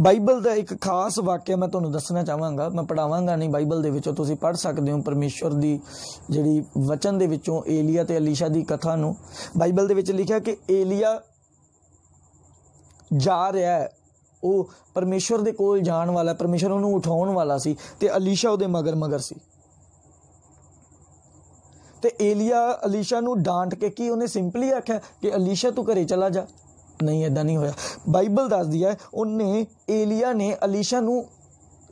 A: ਬਾਈਬਲ ਦਾ ਇੱਕ ਖਾਸ ਵਾਕਿਆ ਮੈਂ ਤੁਹਾਨੂੰ ਦੱਸਣਾ ਚਾਹਾਂਗਾ, ਮੈਂ ਪੜ੍ਹਾਵਾਂਗਾ ਨਹੀਂ, ਬਾਈਬਲ ਦੇ ਵਿੱਚੋਂ ਤੁਸੀਂ ਪੜ੍ਹ ਸਕਦੇ ਹੋ ਪਰਮੇਸ਼ਵਰ ਦੀ ਜਿਹੜੀ ਵਚਨ ਦੇ ਵਿੱਚੋਂ ਏਲੀਆ ਤੇ ਅਲੀਸ਼ਾ ਦੀ ਕਥਾ ਨੂੰ। ਬਾਈਬਲ ਦੇ ਵਿੱਚ ਲਿਖਿਆ ਕਿ ਏਲੀਆ ਜਾ ਰਿਹਾ ਹੈ, ਉਹ ਪਰਮੇਸ਼ਵਰ ਦੇ ਕੋਲ ਜਾਣ ਵਾਲਾ, ਪਰਮੇਸ਼ਵਰ ਉਹਨੂੰ ਉਠਾਉਣ ਵਾਲਾ ਸੀ ਤੇ ਅਲੀਸ਼ਾ ਉਹਦੇ ਮਗਰ ਮਗਰ ਸੀ। ਤੇ ਏਲੀਆ ਅਲੀਸ਼ਾ ਨੂੰ ਡਾਂਟ ਕੇ, ਕੀ ਉਹਨੇ ਸਿੰਪਲੀ ਆਖਿਆ ਕਿ ਅਲੀਸ਼ਾ ਤੂੰ ਘਰੇ ਚਲਾ ਜਾ? ਨਹੀਂ, ਇੱਦਾਂ ਨਹੀਂ ਹੋਇਆ। ਬਾਈਬਲ ਦੱਸਦੀ ਹੈ ਉਹਨੇ, ਏਲੀਆ ਨੇ ਅਲੀਸ਼ਾ ਨੂੰ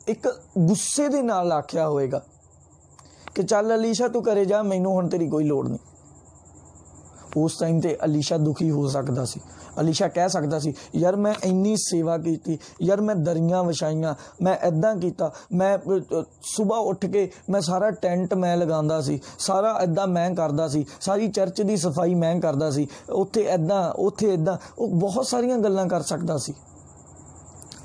A: ਇੱਕ ਗੁੱਸੇ ਦੇ ਨਾਲ ਆਖਿਆ ਹੋਵੇਗਾ ਕਿ ਚੱਲ ਅਲੀਸ਼ਾ ਤੂੰ ਘਰੇ ਜਾ, ਮੈਨੂੰ ਹੁਣ ਤੇਰੀ ਕੋਈ ਲੋੜ ਨਹੀਂ। ਉਸ ਟਾਈਮ ਤੇ ਅਲੀਸ਼ਾ ਦੁਖੀ ਹੋ ਸਕਦਾ ਸੀ। ਅਲੀਸ਼ਾ ਕਹਿ ਸਕਦਾ ਸੀ, ਯਾਰ ਮੈਂ ਇੰਨੀ ਸੇਵਾ ਕੀਤੀ, ਯਾਰ ਮੈਂ ਦਰੀਆਂ ਵਿਛਾਈਆਂ, ਮੈਂ ਇੱਦਾਂ ਕੀਤਾ, ਮੈਂ ਸੁਬਾਹ ਉੱਠ ਕੇ ਮੈਂ ਸਾਰਾ ਟੈਂਟ ਮੈਂ ਲਗਾਉਂਦਾ ਸੀ, ਸਾਰਾ ਇੱਦਾਂ ਮੈਂ ਕਰਦਾ ਸੀ, ਸਾਰੀ ਚਰਚ ਦੀ ਸਫਾਈ ਮੈਂ ਕਰਦਾ ਸੀ, ਉੱਥੇ ਇੱਦਾਂ, ਉੱਥੇ ਇੱਦਾਂ। ਉਹ ਬਹੁਤ ਸਾਰੀਆਂ ਗੱਲਾਂ ਕਰ ਸਕਦਾ ਸੀ।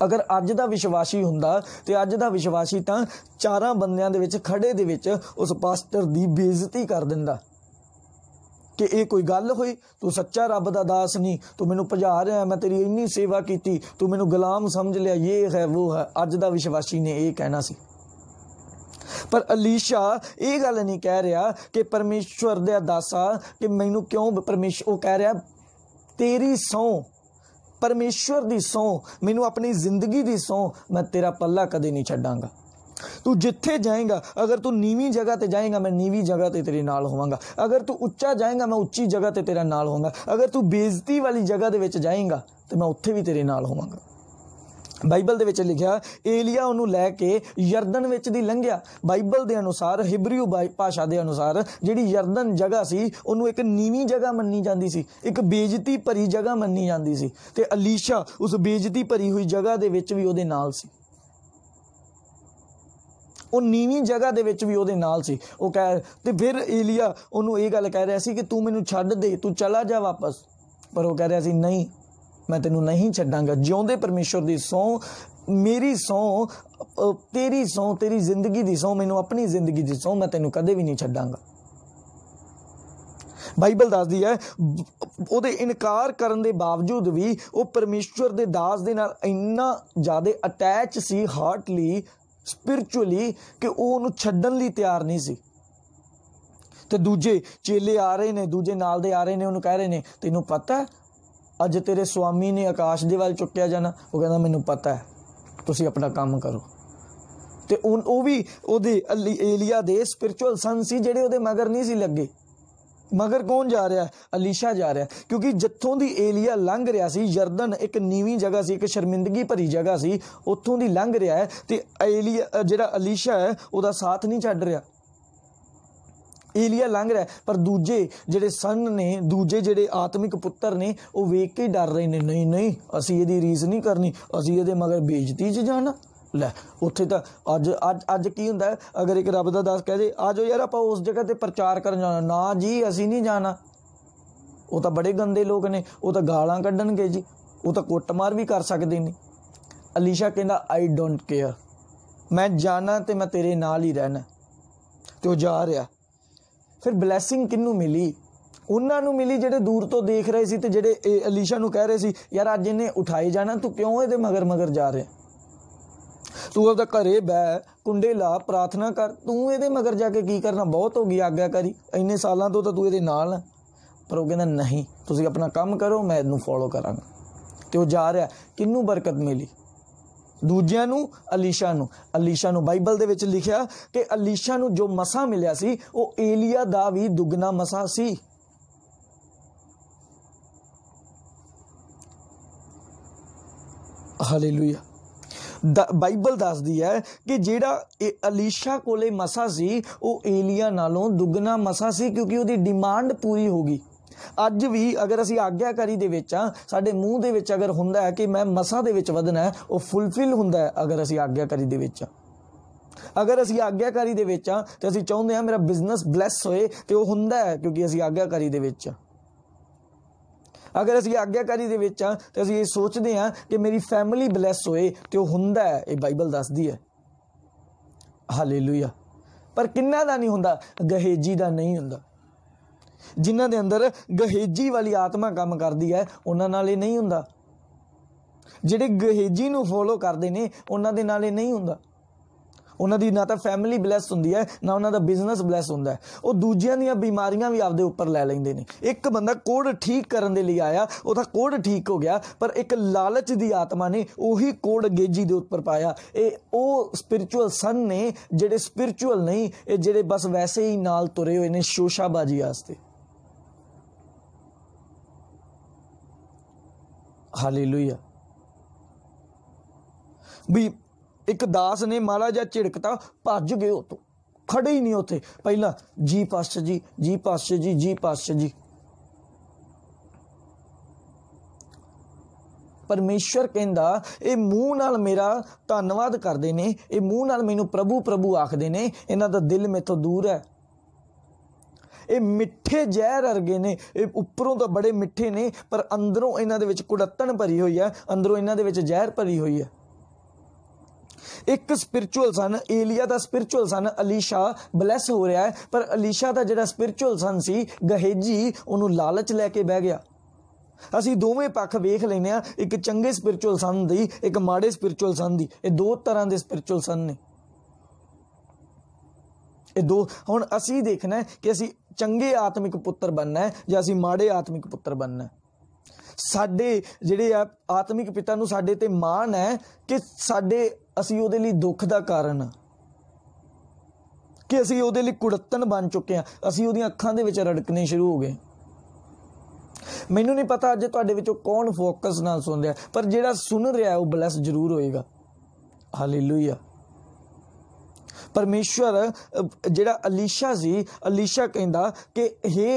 A: ਅਗਰ ਅੱਜ ਦਾ ਵਿਸ਼ਵਾਸੀ ਹੁੰਦਾ ਤੇ ਅੱਜ ਦਾ ਵਿਸ਼ਵਾਸੀ ਤਾਂ ਚਾਰਾਂ ਬੰਦਿਆਂ ਦੇ ਵਿੱਚ ਖੜੇ ਦੇ ਵਿੱਚ ਉਸ ਪਾਸਟਰ ਦੀ ਬੇਇੱਜ਼ਤੀ ਕਰ ਦਿੰਦਾ ਕਿ ਇਹ ਕੋਈ ਗੱਲ ਹੋਈ, ਤੂੰ ਸੱਚਾ ਰੱਬ ਦਾ ਦਾਸ ਨਹੀਂ, ਤੂੰ ਮੈਨੂੰ ਭਜਾ ਰਿਹਾ, ਮੈਂ ਤੇਰੀ ਇੰਨੀ ਸੇਵਾ ਕੀਤੀ, ਤੂੰ ਮੈਨੂੰ ਗੁਲਾਮ ਸਮਝ ਲਿਆ, ਇਹ ਹੈ ਉਹ ਹੈ। ਅੱਜ ਦਾ ਵਿਸ਼ਵਾਸੀ ਨੇ ਇਹ ਕਹਿਣਾ ਸੀ। ਪਰ ਅਲੀਸ਼ਾ ਇਹ ਗੱਲ ਨਹੀਂ ਕਹਿ ਰਿਹਾ ਕਿ ਪਰਮੇਸ਼ਵਰ ਦਾ ਦਾਸਾ ਕਿ ਮੈਨੂੰ ਕਿਉਂ ਉਹ ਕਹਿ ਰਿਹਾ ਤੇਰੀ ਸਹੁੰ, ਪਰਮੇਸ਼ਵਰ ਦੀ ਸਹੁੰ, ਮੈਨੂੰ ਆਪਣੀ ਜ਼ਿੰਦਗੀ ਦੀ ਸਹੁੰ, ਮੈਂ ਤੇਰਾ ਪੱਲਾ ਕਦੇ ਨਹੀਂ ਛੱਡਾਂਗਾ। ਤੂੰ ਜਿੱਥੇ ਜਾਏਗਾ, ਅਗਰ ਤੂੰ ਨੀਵੀਂ ਜਗ੍ਹਾ ਤੇ ਜਾਏਗਾ, ਮੈਂ ਨੀਵੀਂ ਜਗ੍ਹਾ ਤੇ ਤੇਰੇ ਨਾਲ ਹੋਵਾਂਗਾ। ਅਗਰ ਤੂੰ ਉੱਚਾ ਜਾਏਗਾ, ਮੈਂ ਉੱਚੀ ਜਗ੍ਹਾ ਤੇ ਤੇਰਾ ਨਾਲ ਹੋਵਾਂਗਾ। ਅਗਰ ਤੂੰ ਬੇਇੱਜ਼ਤੀ ਵਾਲੀ ਜਗ੍ਹਾ ਦੇ ਵਿੱਚ ਜਾਏਗਾ ਤੇ ਮੈਂ ਉੱਥੇ ਵੀ ਤੇਰੇ ਨਾਲ ਹੋਵਾਂਗਾ। ਬਾਈਬਲ ਦੇ ਵਿੱਚ ਲਿਖਿਆ ਏਲੀਆ ਉਹਨੂੰ ਲੈ ਕੇ ਯਰਦਨ ਵਿੱਚ ਦੀ ਲੰਘਿਆ। ਬਾਈਬਲ ਦੇ ਅਨੁਸਾਰ, ਹਿਬਰੂ ਭਾਸ਼ਾ ਦੇ ਅਨੁਸਾਰ ਜਿਹੜੀ ਯਰਦਨ ਜਗ੍ਹਾ ਸੀ ਉਹਨੂੰ ਇੱਕ ਨੀਵੀਂ ਜਗ੍ਹਾ ਮੰਨੀ ਜਾਂਦੀ ਸੀ, ਇੱਕ ਬੇਇੱਜ਼ਤੀ ਭਰੀ ਜਗ੍ਹਾ ਮੰਨੀ ਜਾਂਦੀ ਸੀ। ਤੇ ਅਲੀਸ਼ਾ ਉਸ ਬੇਇੱਜ਼ਤੀ ਭਰੀ ਹੋਈ ਜਗ੍ਹਾ ਦੇ ਵਿੱਚ ਵੀ ਉਹਦੇ ਨਾਲ ਸੀ, ਉਹ ਨੀਵੀਂ ਜਗ੍ਹਾ ਦੇ ਵਿੱਚ ਵੀ ਉਹਦੇ ਨਾਲ ਸੀ। ਉਹ ਕਹਿ, ਤੇ ਫਿਰ ਏਲੀਆ ਉਹਨੂੰ ਇਹ ਗੱਲ ਕਹਿ ਰਿਹਾ ਸੀ ਕਿ ਤੂੰ ਮੈਨੂੰ ਛੱਡ ਦੇ, ਤੂੰ ਚਲਾ ਜਾ ਵਾਪਸ। ਪਰ ਉਹ ਕਹਿ ਰਿਹਾ ਸੀ, ਨਹੀਂ, ਮੈਂ ਤੈਨੂੰ ਨਹੀਂ ਛੱਡਾਂਗਾ। ਜਿਉਂਦੇ ਪਰਮੇਸ਼ਵਰ ਦੀ ਸਹੁੰ, ਮੇਰੀ ਸਹੁੰ, ਤੇਰੀ ਸਹੁੰ, ਤੇਰੀ ਜ਼ਿੰਦਗੀ ਦੀ ਸਹੁੰ, ਮੈਨੂੰ ਆਪਣੀ ਜ਼ਿੰਦਗੀ ਦੀ ਸਹੁੰ, ਮੈਂ ਤੈਨੂੰ ਕਦੇ ਵੀ ਨਹੀਂ ਛੱਡਾਂਗਾ। ਬਾਈਬਲ ਦੱਸਦੀ ਹੈ ਉਹਦੇ ਇਨਕਾਰ ਕਰਨ ਦੇ ਬਾਵਜੂਦ ਵੀ ਉਹ ਪਰਮੇਸ਼ਵਰ ਦੇ ਦਾਸ ਦੇ ਨਾਲ ਇੰਨਾ ਜ਼ਿਆਦਾ ਅਟੈਚ ਸੀ, ਹਾਰਟਲੀ, ਸਪਿਰਿਚੁਅਲੀ, ਕਿ ਉਹ ਉਹਨੂੰ ਛੱਡਣ ਲਈ ਤਿਆਰ ਨਹੀਂ ਸੀ। ਤੇ ਦੂਜੇ ਚੇਲੇ ਆ ਰਹੇ ਨੇ, ਦੂਜੇ ਨਾਲ ਦੇ ਆ ਰਹੇ ਨੇ, ਉਹਨੂੰ ਕਹਿ ਰਹੇ ਨੇ, ਤੈਨੂੰ ਪਤਾ ਅੱਜ ਤੇਰੇ ਸੁਆਮੀ ਨੇ ਆਕਾਸ਼ ਦੇ ਵੱਲ ਚੁੱਕਿਆ ਜਾਣਾ? ਉਹ ਕਹਿੰਦਾ, ਮੈਨੂੰ ਪਤਾ ਹੈ, ਤੁਸੀਂ ਆਪਣਾ ਕੰਮ ਕਰੋ। ਤੇ ਉਹ ਵੀ ਉਹਦੇ ਏਲੀਆ ਦੇ ਸਪਿਰਿਚੁਅਲ ਸਨ ਸੀ, ਜਿਹੜੇ ਉਹਦੇ ਮਗਰ ਨਹੀਂ ਸੀ ਲੱਗੇ। ਮਗਰ ਕੌਣ ਜਾ ਰਿਹਾ? ਅਲੀਸ਼ਾ ਜਾ ਰਿਹਾ। ਕਿਉਂਕਿ ਜਿੱਥੋਂ ਦੀ ਏਲੀਆ ਲੰਘ ਰਿਹਾ ਸੀ, ਯਰਦਨ ਇੱਕ ਨੀਵੀਂ ਜਗ੍ਹਾ ਸੀ, ਇੱਕ ਸ਼ਰਮਿੰਦਗੀ ਭਰੀ ਜਗ੍ਹਾ ਸੀ, ਉੱਥੋਂ ਦੀ ਲੰਘ ਰਿਹਾ ਹੈ। ਤੇ ਏਲੀਆ ਜਿਹੜਾ ਅਲੀਸ਼ਾ ਹੈ ਉਹਦਾ ਸਾਥ ਨਹੀਂ ਛੱਡ ਰਿਹਾ। ਏਲੀਆ ਲੰਘ ਰਿਹਾ, ਪਰ ਦੂਜੇ ਜਿਹੜੇ ਸਨ ਨੇ, ਦੂਜੇ ਜਿਹੜੇ ਆਤਮਿਕ ਪੁੱਤਰ ਨੇ, ਉਹ ਵੇਖ ਕੇ ਡਰ ਰਹੇ ਨੇ। ਨਹੀਂ ਨਹੀਂ, ਅਸੀਂ ਇਹਦੀ ਰੀਸ ਨਹੀਂ ਕਰਨੀ, ਅਸੀਂ ਇਹਦੇ ਮਗਰ ਬੇਇੱਜ਼ਤੀ 'ਚ ਜਾਣਾ। ਲੈ, ਉੱਥੇ ਤਾਂ ਅੱਜ ਕੀ ਹੁੰਦਾ, ਅਗਰ ਇੱਕ ਰੱਬ ਦਾ ਦਾਸ ਕਹਿ ਦੇ, ਆ ਜਾਓ ਯਾਰ ਆਪਾਂ ਉਸ ਜਗ੍ਹਾ ਤੇ ਪ੍ਰਚਾਰ ਕਰਨ ਜਾਣਾ, ਨਾ ਜੀ ਅਸੀਂ ਨਹੀਂ ਜਾਣਾ। ਉਹ ਤਾਂ ਬੜੇ ਗੰਦੇ ਲੋਕ ਨੇ, ਉਹ ਤਾਂ ਗਾਲਾਂ ਕੱਢਣਗੇ ਜੀ, ਉਹ ਤਾਂ ਕੁੱਟਮਾਰ ਵੀ ਕਰ ਸਕਦੇ ਨੇ। ਅਲੀਸ਼ਾ ਕਹਿੰਦਾ, ਆਈ ਡੋਂਟ ਕੇਅਰ, ਮੈਂ ਜਾਣਾ ਤੇ ਮੈਂ ਤੇਰੇ ਨਾਲ ਹੀ ਰਹਿਣਾ। ਤੇ ਉਹ ਜਾ ਰਿਹਾ। ਫਿਰ ਬਲੈਸਿੰਗ ਕਿਹਨੂੰ ਮਿਲੀ? ਉਹਨਾਂ ਨੂੰ ਮਿਲੀ ਜਿਹੜੇ ਦੂਰ ਤੋਂ ਦੇਖ ਰਹੇ ਸੀ ਤੇ ਜਿਹੜੇ ਅਲੀਸ਼ਾ ਨੂੰ ਕਹਿ ਰਹੇ ਸੀ, ਯਾਰ ਅੱਜ ਇਹਨੇ ਉਠਾਏ ਜਾਣਾ, ਤੂੰ ਕਿਉਂ ਇਹਦੇ ਮਗਰ ਮਗਰ ਜਾ ਰਿਹਾ? ਤੂੰ ਆਪਦਾ ਘਰੇ ਬਹਿ, ਕੁੰਡੇ ਲਾ, ਪ੍ਰਾਰਥਨਾ ਕਰ, ਤੂੰ ਇਹਦੇ ਮਗਰ ਜਾ ਕੇ ਕੀ ਕਰਨਾ? ਬਹੁਤ ਹੋ ਗਈ ਆਗਿਆਕਾਰੀ, ਇੰਨੇ ਸਾਲਾਂ ਤੋਂ ਤਾਂ ਤੂੰ ਇਹਦੇ ਨਾਲ ਆ। ਪਰ ਉਹ ਕਹਿੰਦਾ, ਨਹੀਂ, ਤੁਸੀਂ ਆਪਣਾ ਕੰਮ ਕਰੋ, ਮੈਂ ਇਹਨੂੰ ਫੋਲੋ ਕਰਾਂਗਾ। ਤੇ ਉਹ ਜਾ ਰਿਹਾ। ਕਿਹਨੂੰ ਬਰਕਤ ਮਿਲੀ? ਦੂਜਿਆਂ ਨੂੰ, ਅਲੀਸ਼ਾ ਨੂੰ। ਅਲੀਸ਼ਾ ਨੂੰ ਬਾਈਬਲ ਦੇ ਵਿੱਚ ਲਿਖਿਆ ਕਿ ਅਲੀਸ਼ਾ ਨੂੰ ਜੋ ਮਸਾ ਮਿਲਿਆ ਸੀ ਉਹ ਏਲੀਆ ਦਾ ਵੀ ਦੁੱਗਣਾ ਮਸਾ ਸੀ। ਹਾਲੇਲੂਇਆ। ਬਾਈਬਲ ਦੱਸਦੀ ਹੈ ਕਿ ਜਿਹੜਾ ਅਲੀਸ਼ਾ ਕੋਲੇ ਮਸਾ ਸੀ ਉਹ ਏਲੀਆ ਨਾਲੋਂ ਦੁੱਗਣਾ ਮਸਾ ਸੀ, ਕਿਉਂਕਿ ਉਹਦੀ ਡਿਮਾਂਡ ਪੂਰੀ ਹੋ ਗਈ। ਅੱਜ ਵੀ ਅਗਰ ਅਸੀਂ ਆਗਿਆਕਾਰੀ ਦੇ ਵਿੱਚ ਆ, ਸਾਡੇ ਮੂੰਹ ਦੇ ਵਿੱਚ ਅਗਰ ਹੁੰਦਾ ਹੈ ਕਿ ਮੈਂ ਮਸਾਂ ਦੇ ਵਿੱਚ ਵਧਣਾ ਹੈ, ਉਹ ਫੁੱਲਫਿਲ ਹੁੰਦਾ ਹੈ ਅਗਰ ਅਸੀਂ ਆਗਿਆਕਾਰੀ ਦੇ ਵਿੱਚ ਆ। ਅਗਰ ਅਸੀਂ ਆਗਿਆਕਾਰੀ ਦੇ ਵਿੱਚ ਆ ਤੇ ਅਸੀਂ ਚਾਹੁੰਦੇ ਹਾਂ ਮੇਰਾ ਬਿਜ਼ਨਸ ਬਲੈਸ ਹੋਏ, ਤੇ ਉਹ ਹੁੰਦਾ ਹੈ ਕਿਉਂਕਿ ਅਸੀਂ ਆਗਿਆਕਾਰੀ ਦੇ ਵਿੱਚ ਆ। ਅਗਰ ਅਸੀਂ ਆਗਿਆਕਾਰੀ ਦੇ ਵਿੱਚ ਆ ਤੇ ਅਸੀਂ ਇਹ ਸੋਚਦੇ ਹਾਂ ਕਿ ਮੇਰੀ ਫੈਮਿਲੀ ਬਲੈਸ ਹੋਏ, ਤੇ ਉਹ ਹੁੰਦਾ ਹੈ। ਇਹ ਬਾਈਬਲ ਦੱਸਦੀ ਹੈ। ਹਾਲੇਲੂਇਆ। ਪਰ ਕਿੰਨਾ ਦਾ ਨਹੀਂ ਹੁੰਦਾ? ਗਹੇਜੀ ਦਾ ਨਹੀਂ ਹੁੰਦਾ। जिन्हां दे अंदर गहेजी वाली आत्मा काम करदी है उन्हां नाल इह नहीं हुंदा। जिहड़े गहेजी नूं फॉलो करदे ने उन्हां दे नाल इह नहीं हुंदा। उन्हां दी ना तां फैमिली ब्लैस हुंदी है ना उन्हां दा बिजनेस ब्लैस हुंदा है। वो दूजियां दीयां बीमारियां भी आपदे उपर लै लैंदे ने। एक बंदा कोढ़ ठीक करन दे लई आया, उहदा कोढ़ ठीक हो गया, पर एक लालच दी आत्मा ने उही कोढ़ गेजी दे उपर पाया। ये ओ स्पिरिचुअल सन ने जिहड़े स्पिरिचुअल नहीं, ये जिहड़े बस वैसे ही नाल तुरे होए ने शोशाबाजी वास्ते। हालेलुया। भी एक दास ने माड़ा जिहा झिड़कता, भज गए उतों, खड़े ही नहीं उत्थे। पहला जी पास्टर जी, जी पास्टर जी, जी पास्टर जी। परमेश्वर कहंदा ये मूँह नाल मेरा धन्नवाद करदे ने, ये मूँह नाल मैनूं प्रभु प्रभु आखदे ने, इन्हां दा दिल मेथों दूर है। ये मिठे जहर अर्गे ने, ये उपरों तो बड़े मिठे ने पर अंदरों इन्हां दे विच कुड़त्तन भरी हुई है, अंदरों इन्हां दे विच जहर भरी हुई है। एक स्पिरिचुअल सन एलिया दा स्पिरिचुअल सन अलीशा ब्लैस हो रहा है, पर अलीशा दा जिहड़ा स्पिरिचुअल सन सी गहेजी उन्होंने लालच लैके बह गया। असीं दोवें पक्ष वेख लैने आ, एक चंगे स्पिरिचुअल सन दी, एक माड़े स्पिरिचुअल सन दी। ये दो तरह के स्पिरिचुअल सन ने। ये दो हुण असीं देखना है कि असीं चंगे आत्मिक पुत्र बनना है या असीं माड़े आत्मिक पुत्र बनना है। साडे जिहड़े आत्मिक पिता नूं साडे ते मान है कि साडे असीं उहदे लई दुख दा कारण कि असीं उहदे लई कुड़त्तन बन चुके हैं, असीं उहदियां अखां दे विच रड़कने शुरू हो गए। मैनूं नहीं पता अज तुहाडे विचों कौन फोकस नाल सुन रहा, पर जिहड़ा सुन रहा है वो ब्लैस जरूर होएगा। हालेलुया। परमेश्वर जिहड़ा अलीशा सी, अलीशा कहंदा कि हे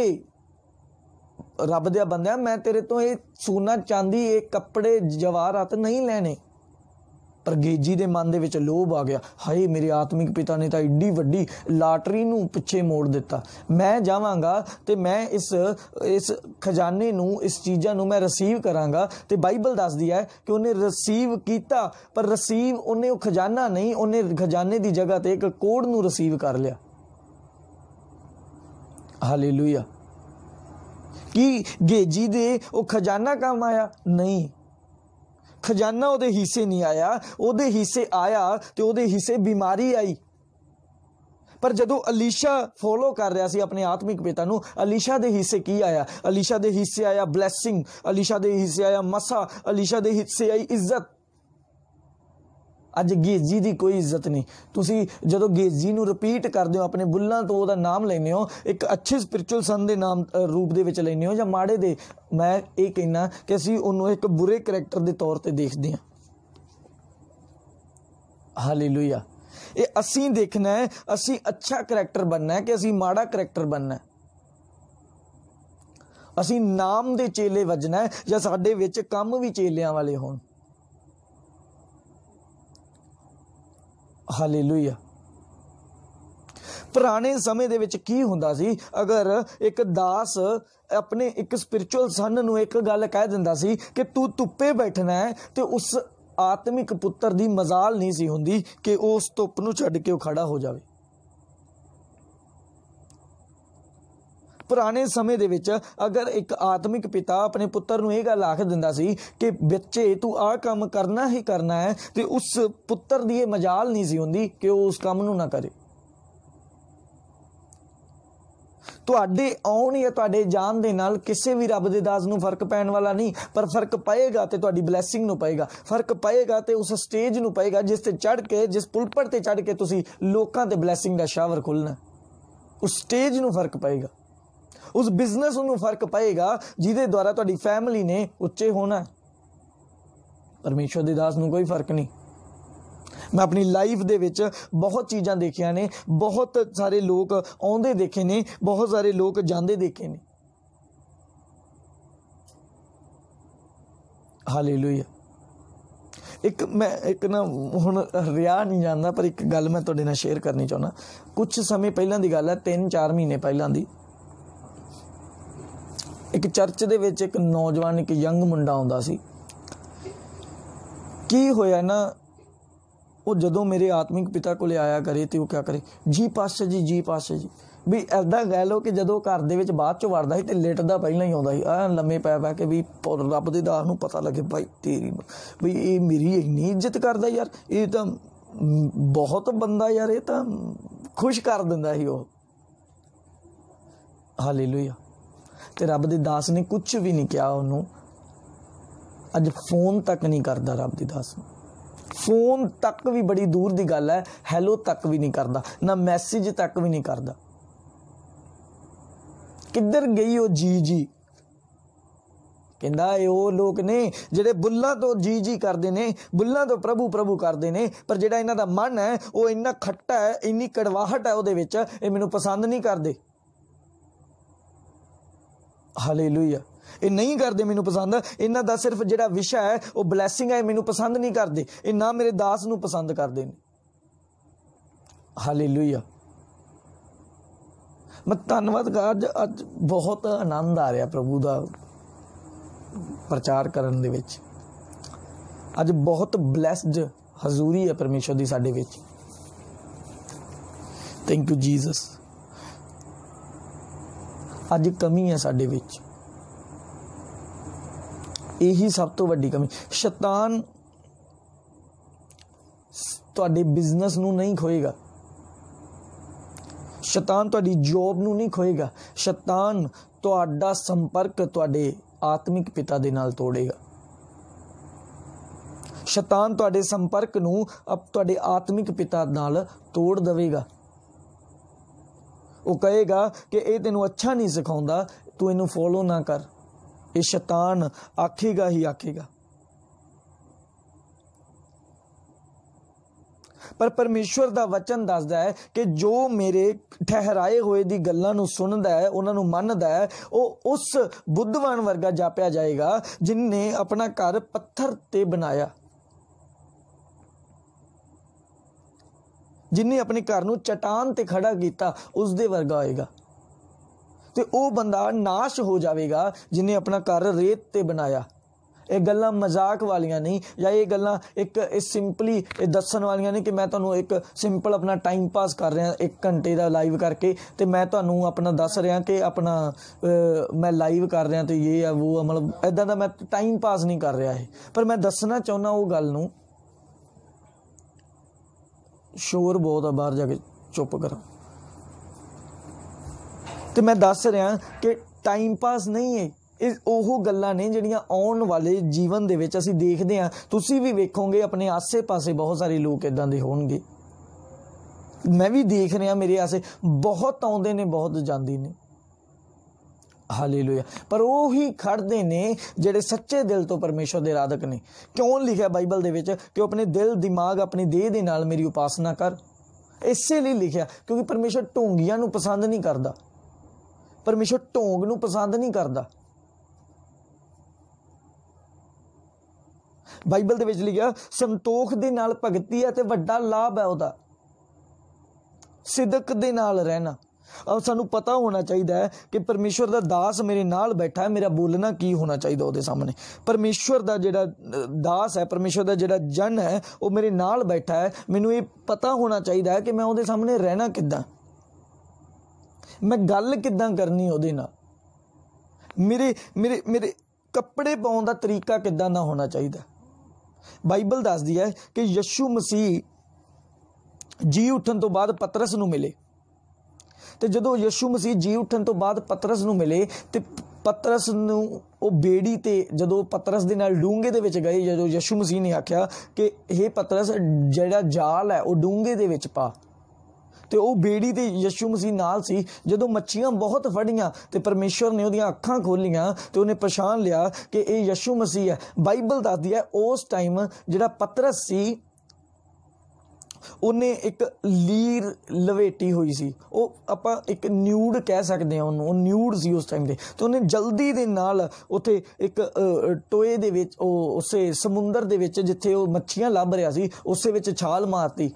A: रब दे बंदिया, मैं तेरे तो ये सोना चांदी ये कपड़े जवाहरात नहीं लेने। पर गेजी दे मन दे विच लोभ आ गया, हाय मेरे आत्मिक पिता ने तो एड्डी वड्डी लाटरी नूं पिछे मोड़ दिता। मैं जावांगा ते मैं इस खजाने नूं, इस चीज़ां नूं मैं रसीव करांगा। ते बाइबल दसदी है कि उन्हें रसीव कीता, पर रसीव उन्हें वो खजाना नहीं, उन्हें खजाने की जगह ते एक कोड़ नूं रसीव कर लिया। हालेलुया। कि गेजी दे वो खजाना काम आया? नहीं, खजाना उहदे हिस्से नहीं आया, उहदे हिस्से आया तो उहदे हिस्से बीमारी आई। पर जदों अलीशा फॉलो कर रहा सी अपने आत्मिक पिता नूं, अलीशा दे हिस्से की आया? अलीशा दे हिस्से आया ब्लैसिंग, अलीशा दे हिस्से आया मसा, अलीशा दे हिस्से आई इज्जत। अज गेजी की कोई इज्जत नहीं। तुसी जदों गेजी नूं रिपीट करदे हो, अपने बुल्लां तो उहदा नाम लैंदे हो, एक अच्छे स्पिरिचुअल सन दे नाम रूप दे विच लैंदे हो या माड़े दे, मैं ये कहना कि असीं उहनूं एक बुरे करैक्टर दे तौर ते देखदे हां। हालेलुया। ये असीं देखना है, असीं अच्छा करैक्टर बनना है कि असीं माड़ा करैक्टर बनना है। असीं नाम दे चेले वजना है या साडे विच काम भी चेलियां वाले होण। हालेलुया। पुराने समय दे विच की हुंदा सी, अगर एक दास अपने एक स्पिरिचुअल सन नूं एक गल कह दिंदा सी कि तू धुप्पे बैठना है, तो उस आत्मिक पुत्र दी मजाल नहीं सी हुंदी कि उस धुप्प नूं छड्ड के खड़ा हो जावे। पुराने समय दे विच अगर एक आत्मिक पिता अपने पुत्र नूं यह गल आख दिंदा सी कि बच्चे तू आ काम करना ही करना है, तो उस पुत्र दी ये मजाल नहीं सी हुंदी कि वो उस काम नूं ना करे। तुहाडे आउण या तुहाडे जान दे नाल किसी भी रब दे दास नूं फर्क पैण वाला नहीं, पर फर्क पएगा तो तुहाडी ब्लैसिंग नूं पएगा, फर्क पएगा तो उस स्टेज नूं पएगा जिस ते चढ़ के, जिस पुलपट ते चढ़ के तुसीं लोकां ते ब्लैसिंग दा शावर खुलना। उस स्टेज नूं फर्क पएगा, उस बिजनेस नूं फर्क पएगा जिहदे द्वारा तुहाडी फैमिली ने उच्चे होना। परमेश्वर दे दास नूं कोई फर्क नहीं। मैं अपनी लाइफ दे विच बहुत चीज़ां देखियां ने, बहुत सारे लोग आउंदे देखे ने, बहुत सारे लोग जांदे देखे ने। हालेलुया। एक ना हुण रिया नहीं जांदा, पर एक गल मैं तुहाडे नाल शेयर करनी चाहुंदा। कुछ समय पहलां दी गल है, 3-4 महीने पहलां दी। एक चर्च दे विच एक नौजवान, एक यंग मुंडा आउंदा सी। की होया ना, ਉਹ ਜਦੋਂ ਮੇਰੇ ਆਤਮਿਕ ਪਿਤਾ ਕੋਲੇ ਆਇਆ ਕਰੇ ਤੇ ਉਹ ਕਿਆ ਕਰੇ, ਜੀ ਪਾਸ਼ਾ ਜੀ, ਜੀ ਪਾਸ਼ਾ ਜੀ। ਵੀ ਇੱਦਾਂ ਕਹਿ ਲਓ ਕਿ ਜਦੋਂ ਘਰ ਦੇ ਵਿੱਚ ਬਾਅਦ ਚੋਂ ਵੜਦਾ ਸੀ ਤੇ ਲੇਟਦਾ ਪਹਿਲਾਂ ਹੀ ਆਉਂਦਾ ਸੀ, ਲੰਮੇ ਪੈ ਕੇ ਵੀ ਰੱਬ ਦੇ ਦਾਸ ਨੂੰ ਪਤਾ ਲੱਗੇ ਭਾਈ ਤੇਰੀ ਵੀ ਇਹ ਮੇਰੀ ਇੰਨੀ ਇੱਜ਼ਤ ਕਰਦਾ ਯਾਰ, ਇਹ ਤਾਂ ਬਹੁਤ ਬੰਦਾ ਯਾਰ, ਇਹ ਤਾਂ ਖੁਸ਼ ਕਰ ਦਿੰਦਾ ਸੀ ਉਹ। ਹਾਲੇਲੂਇਆ। ਤੇ ਰੱਬ ਦੇ ਦਾਸ ਨੇ ਕੁਛ ਵੀ ਨਹੀਂ ਕਿਹਾ ਉਹਨੂੰ। ਅੱਜ ਫੋਨ ਤੱਕ ਨਹੀਂ ਕਰਦਾ ਰੱਬ ਦੇ ਦਾਸ ਨੂੰ, ਫੋਨ ਤੱਕ ਵੀ ਬੜੀ ਦੂਰ ਦੀ ਗੱਲ ਹੈ, ਹੈਲੋ ਤੱਕ ਵੀ ਨਹੀਂ ਕਰਦਾ, ਨਾ ਮੈਸੇਜ ਤੱਕ ਵੀ ਨਹੀਂ ਕਰਦਾ। ਕਿੱਧਰ ਗਈ ਉਹ ਜੀ ਜੀ? ਕਹਿੰਦਾ ਇਹ ਉਹ ਲੋਕ ਨੇ ਜਿਹੜੇ ਬੁੱਲਾਂ ਤੋਂ ਜੀ ਜੀ ਕਰਦੇ ਨੇ, ਬੁੱਲਾਂ ਤੋਂ ਪ੍ਰਭੂ ਪ੍ਰਭੂ ਕਰਦੇ ਨੇ, ਪਰ ਜਿਹੜਾ ਇਹਨਾਂ ਦਾ ਮਨ ਹੈ ਉਹ ਇੰਨਾ ਖੱਟਾ ਹੈ, ਇੰਨੀ ਕੜਵਾਹਟ ਹੈ ਉਹਦੇ ਵਿੱਚ, ਇਹ ਮੈਨੂੰ ਪਸੰਦ ਨਹੀਂ ਕਰਦੇ। ਹਾਲੇਲੂਇਆ। ਇਹ ਨਹੀਂ ਕਰਦੇ ਮੈਨੂੰ ਪਸੰਦ, ਇਹਨਾਂ ਦਾ ਸਿਰਫ ਜਿਹੜਾ ਵਿਸ਼ਾ ਹੈ ਉਹ ਬਲੈਸਿੰਗ ਹੈ, ਮੈਨੂੰ ਪਸੰਦ ਨਹੀਂ ਕਰਦੇ, ਇਹ ਨਾ ਮੇਰੇ ਦਾਸ ਨੂੰ ਪਸੰਦ ਕਰਦੇ ਨੇ। ਹਾਲੇਲੂਇਆ। ਮੈਂ ਧੰਨਵਾਦ ਕਰ, ਅੱਜ ਬਹੁਤ ਆਨੰਦ ਆ ਰਿਹਾ ਪ੍ਰਭੂ ਦਾ ਪ੍ਰਚਾਰ ਕਰਨ ਦੇ ਵਿੱਚ। ਅੱਜ ਬਹੁਤ ਬਲੈਸਡ ਹਜ਼ੂਰੀ ਹੈ ਪਰਮੇਸ਼ਰ ਦੀ ਸਾਡੇ ਵਿੱਚ। Thank you Jesus. ਅੱਜ ਕਮੀ ਹੈ ਸਾਡੇ ਵਿੱਚ, ਇਹੀ ਸਭ ਤੋਂ ਵੱਡੀ ਕਮੀ। ਸ਼ੈਤਾਨ ਤੁਹਾਡੇ ਬਿਜ਼ਨਸ ਨੂੰ ਨਹੀਂ ਖੋਏਗਾ, ਸ਼ੈਤਾਨ ਤੁਹਾਡੀ ਜੋਬ ਨੂੰ ਨਹੀਂ ਖੋਏਗਾ, ਸ਼ੈਤਾਨ ਤੁਹਾਡਾ ਸੰਪਰਕ ਤੁਹਾਡੇ ਆਤਮਿਕ ਪਿਤਾ ਦੇ ਨਾਲ ਤੋੜੇਗਾ। ਸ਼ੈਤਾਨ ਤੁਹਾਡੇ ਸੰਪਰਕ ਨੂੰ ਤੁਹਾਡੇ ਆਤਮਿਕ ਪਿਤਾ ਨਾਲ ਤੋੜ ਦੇਵੇਗਾ। ਉਹ ਕਹੇਗਾ ਕਿ ਇਹ ਤੈਨੂੰ ਅੱਛਾ ਨਹੀਂ ਸਿਖਾਉਂਦਾ, ਤੂੰ ਇਹਨੂੰ ਫੋਲੋ ਨਾ ਕਰ। ਇਹ ਸ਼ੈਤਾਨ ਆਖੇਗਾ ਹੀ ਆਖੇਗਾ। ਪਰ ਪਰਮੇਸ਼ਵਰ ਦਾ ਵਚਨ ਦੱਸਦਾ ਹੈ ਕਿ ਜੋ ਮੇਰੇ ਠਹਿਰਾਏ ਹੋਏ ਦੀ ਗੱਲਾਂ ਨੂੰ ਸੁਣਦਾ ਹੈ, ਉਹਨਾਂ ਨੂੰ ਮੰਨਦਾ ਹੈ, ਉਹ ਉਸ ਬੁੱਧਵਾਨ ਵਰਗਾ ਜਾਪਿਆ ਜਾਏਗਾ ਜਿਨਨੇ ਆਪਣਾ ਘਰ ਪੱਥਰ ਤੇ ਬਣਾਇਆ, ਜਿਨਨੇ ਆਪਣੇ ਘਰ ਨੂੰ ਚਟਾਨ ਤੇ ਖੜਾ ਕੀਤਾ, ਉਸ ਦੇ ਵਰਗਾ ਹੋਏਗਾ। ਤੇ ਉਹ ਬੰਦਾ ਨਾਸ਼ ਹੋ ਜਾਵੇਗਾ ਜਿਨੇ ਆਪਣਾ ਘਰ ਰੇਤ ਤੇ ਬਣਾਇਆ। ਇਹ ਗੱਲਾਂ ਮਜ਼ਾਕ ਵਾਲੀਆਂ ਨਹੀਂ, ਜਾਂ ਇਹ ਗੱਲਾਂ ਇੱਕ ਸਿੰਪਲੀ ਇਹ ਦੱਸਣ ਵਾਲੀਆਂ ਨਹੀਂ ਕਿ ਮੈਂ ਤੁਹਾਨੂੰ ਇੱਕ ਸਿੰਪਲ ਆਪਣਾ ਟਾਈਮ ਪਾਸ ਕਰ ਰਿਹਾ 1 ਘੰਟੇ ਦਾ ਲਾਈਵ ਕਰਕੇ, ਤੇ ਮੈਂ ਤੁਹਾਨੂੰ ਆਪਣਾ ਦੱਸ ਰਿਹਾ ਕਿ ਆਪਣਾ ਮੈਂ ਲਾਈਵ ਕਰ ਰਿਹਾ ਤੇ ਇਹ ਆ ਉਹ ਆ, ਮਤਲਬ ਇੱਦਾਂ ਦਾ ਮੈਂ ਟਾਈਮ ਪਾਸ ਨਹੀਂ ਕਰ ਰਿਹਾ ਹੈ। ਪਰ ਮੈਂ ਦੱਸਣਾ ਚਾਹੁੰਦਾ ਉਹ ਗੱਲ ਨੂੰ, ਸ਼ੋਰ ਬਹੁਤ ਆ ਬਾਹਰ ਜਾ ਕੇ ਚੁੱਪ ਕਰਾਂ, ਤੇ ਮੈਂ ਦੱਸ ਰਿਹਾ ਕਿ ਟਾਈਮ ਪਾਸ ਨਹੀਂ ਹੈ। ਇਹ ਉਹ ਗੱਲਾਂ ਨੇ ਜਿਹੜੀਆਂ ਆਉਣ ਵਾਲੇ ਜੀਵਨ ਦੇ ਵਿੱਚ ਅਸੀਂ ਦੇਖਦੇ ਹਾਂ। ਤੁਸੀਂ ਵੀ ਵੇਖੋਗੇ ਆਪਣੇ ਆਸੇ ਪਾਸੇ ਬਹੁਤ ਸਾਰੇ ਲੋਕ ਇੱਦਾਂ ਦੇ ਹੋਣਗੇ, ਮੈਂ ਵੀ ਦੇਖ ਰਿਹਾ, ਮੇਰੇ ਆਸੇ ਬਹੁਤ ਆਉਂਦੇ ਨੇ, ਬਹੁਤ ਜਾਂਦੇ ਨੇ। ਹਾਲੇਲੂਇਆ। ਪਰ ਉਹ ਹੀ ਖੜਦੇ ਨੇ ਜਿਹੜੇ ਸੱਚੇ ਦਿਲ ਤੋਂ ਪਰਮੇਸ਼ਰ ਦੇ ਆਰਾਧਕ ਨੇ। ਕਿਉਂ ਲਿਖਿਆ ਬਾਈਬਲ ਦੇ ਵਿੱਚ ਕਿ ਉਹ ਆਪਣੇ ਦਿਲ, ਦਿਮਾਗ, ਆਪਣੀ ਦੇਹ ਦੇ ਨਾਲ ਮੇਰੀ ਉਪਾਸਨਾ ਕਰ? ਇਸੇ ਲਈ ਲਿਖਿਆ ਕਿਉਂਕਿ ਪਰਮੇਸ਼ਰ ਢੋਂਗੀਆਂ ਨੂੰ ਪਸੰਦ ਨਹੀਂ ਕਰਦਾ, ਪਰਮੇਸ਼ਰ ਢੋਂਗ ਨੂੰ ਪਸੰਦ ਨਹੀਂ ਕਰਦਾ। ਬਾਈਬਲ ਦੇ ਵਿੱਚ ਲਿਖਿਆ ਸੰਤੋਖ ਦੇ ਨਾਲ ਭਗਤੀ ਹੈ ਤੇ ਵੱਡਾ ਲਾਭ ਹੈ ਉਹਦਾ, ਸਿਦਕ ਦੇ ਨਾਲ ਰਹਿਣਾ। ਔਰ ਸਾਨੂੰ ਪਤਾ ਹੋਣਾ ਚਾਹੀਦਾ ਹੈ ਕਿ ਪਰਮੇਸ਼ਵਰ ਦਾ ਦਾਸ ਮੇਰੇ ਨਾਲ ਬੈਠਾ ਹੈ, ਮੇਰਾ ਬੋਲਣਾ ਕੀ ਹੋਣਾ ਚਾਹੀਦਾ ਉਹਦੇ ਸਾਹਮਣੇ। ਪਰਮੇਸ਼ਵਰ ਦਾ ਜਿਹੜਾ ਦਾਸ ਹੈ, ਪਰਮੇਸ਼ਵਰ ਦਾ ਜਿਹੜਾ ਜਨ ਹੈ, ਉਹ ਮੇਰੇ ਨਾਲ ਬੈਠਾ ਹੈ, ਮੈਨੂੰ ਇਹ ਪਤਾ ਹੋਣਾ ਚਾਹੀਦਾ ਹੈ ਕਿ ਮੈਂ ਉਹਦੇ ਸਾਹਮਣੇ ਰਹਿਣਾ ਕਿੱਦਾਂ, ਮੈਂ ਗੱਲ ਕਿੱਦਾਂ ਕਰਨੀ ਉਹਦੇ ਨਾਲ, ਮੇਰੇ ਕੱਪੜੇ ਪਾਉਣ ਦਾ ਤਰੀਕਾ ਕਿੱਦਾਂ ਦਾ ਹੋਣਾ ਚਾਹੀਦਾ। ਬਾਈਬਲ ਦੱਸਦੀ ਹੈ ਕਿ ਯਿਸੂ ਮਸੀਹ ਜੀ ਉੱਠਣ ਤੋਂ ਬਾਅਦ ਪਤਰਸ ਨੂੰ ਮਿਲੇ, ਤੇ ਜਦੋਂ ਯਿਸੂ ਮਸੀਹ ਜੀ ਉੱਠਣ ਤੋਂ ਬਾਅਦ ਪਤਰਸ ਨੂੰ ਮਿਲੇ ਤੇ ਪਤਰਸ ਨੂੰ ਉਹ ਬੇੜੀ ਤੇ ਜਦੋਂ ਪਤਰਸ ਦੇ ਨਾਲ ਡੂੰਘੇ ਦੇ ਵਿੱਚ ਗਏ, ਜਦੋਂ ਯਿਸੂ ਮਸੀਹ ਨੇ ਆਖਿਆ ਕਿ ਇਹ ਪਤਰਸ ਜਿਹੜਾ ਜਾਲ ਹੈ ਉਹ ਡੂੰਘੇ ਦੇ ਵਿੱਚ ਪਾ, ਤੇ ਉਹ ਬੇੜੀ ਤੇ ਯਿਸੂ ਮਸੀਹ ਨਾਲ ਸੀ। ਜਦੋਂ ਮੱਛੀਆਂ ਬਹੁਤ ਫੜੀਆਂ ਤੇ ਪਰਮੇਸ਼ਵਰ ਨੇ ਉਹਦੀਆਂ ਅੱਖਾਂ ਖੋਲੀਆਂ ਤੇ ਉਹਨੇ ਪਛਾਣ ਲਿਆ ਕਿ ਇਹ ਯਿਸੂ ਮਸੀਹ ਹੈ। ਬਾਈਬਲ ਦੱਸਦੀ ਹੈ ਉਸ ਟਾਈਮ ਜਿਹੜਾ ਪਤਰਸ ਸੀ ਉਹਨੇ ਇੱਕ ਲੀਰ ਲਵੇਟੀ ਹੋਈ ਸੀ, ਉਹ ਆਪਾਂ ਇੱਕ ਨਿਊਡ ਕਹਿ ਸਕਦੇ ਹਾਂ ਉਹਨੂੰ, ਉਹ ਨਿਊਡ ਸੀ ਉਸ ਟਾਈਮ ਤੇ ਉਹਨੇ ਜਲਦੀ ਦੇ ਨਾਲ ਉੱਥੇ ਇੱਕ ਟੋਏ ਦੇ ਵਿੱਚ, ਉਹ ਉਸੇ ਸਮੁੰਦਰ ਦੇ ਵਿੱਚ ਜਿੱਥੇ ਉਹ ਮੱਛੀਆਂ ਲੱਭ ਰਿਹਾ ਸੀ, ਉਸੇ ਵਿੱਚ ਛਾਲ ਮਾਰਤੀ,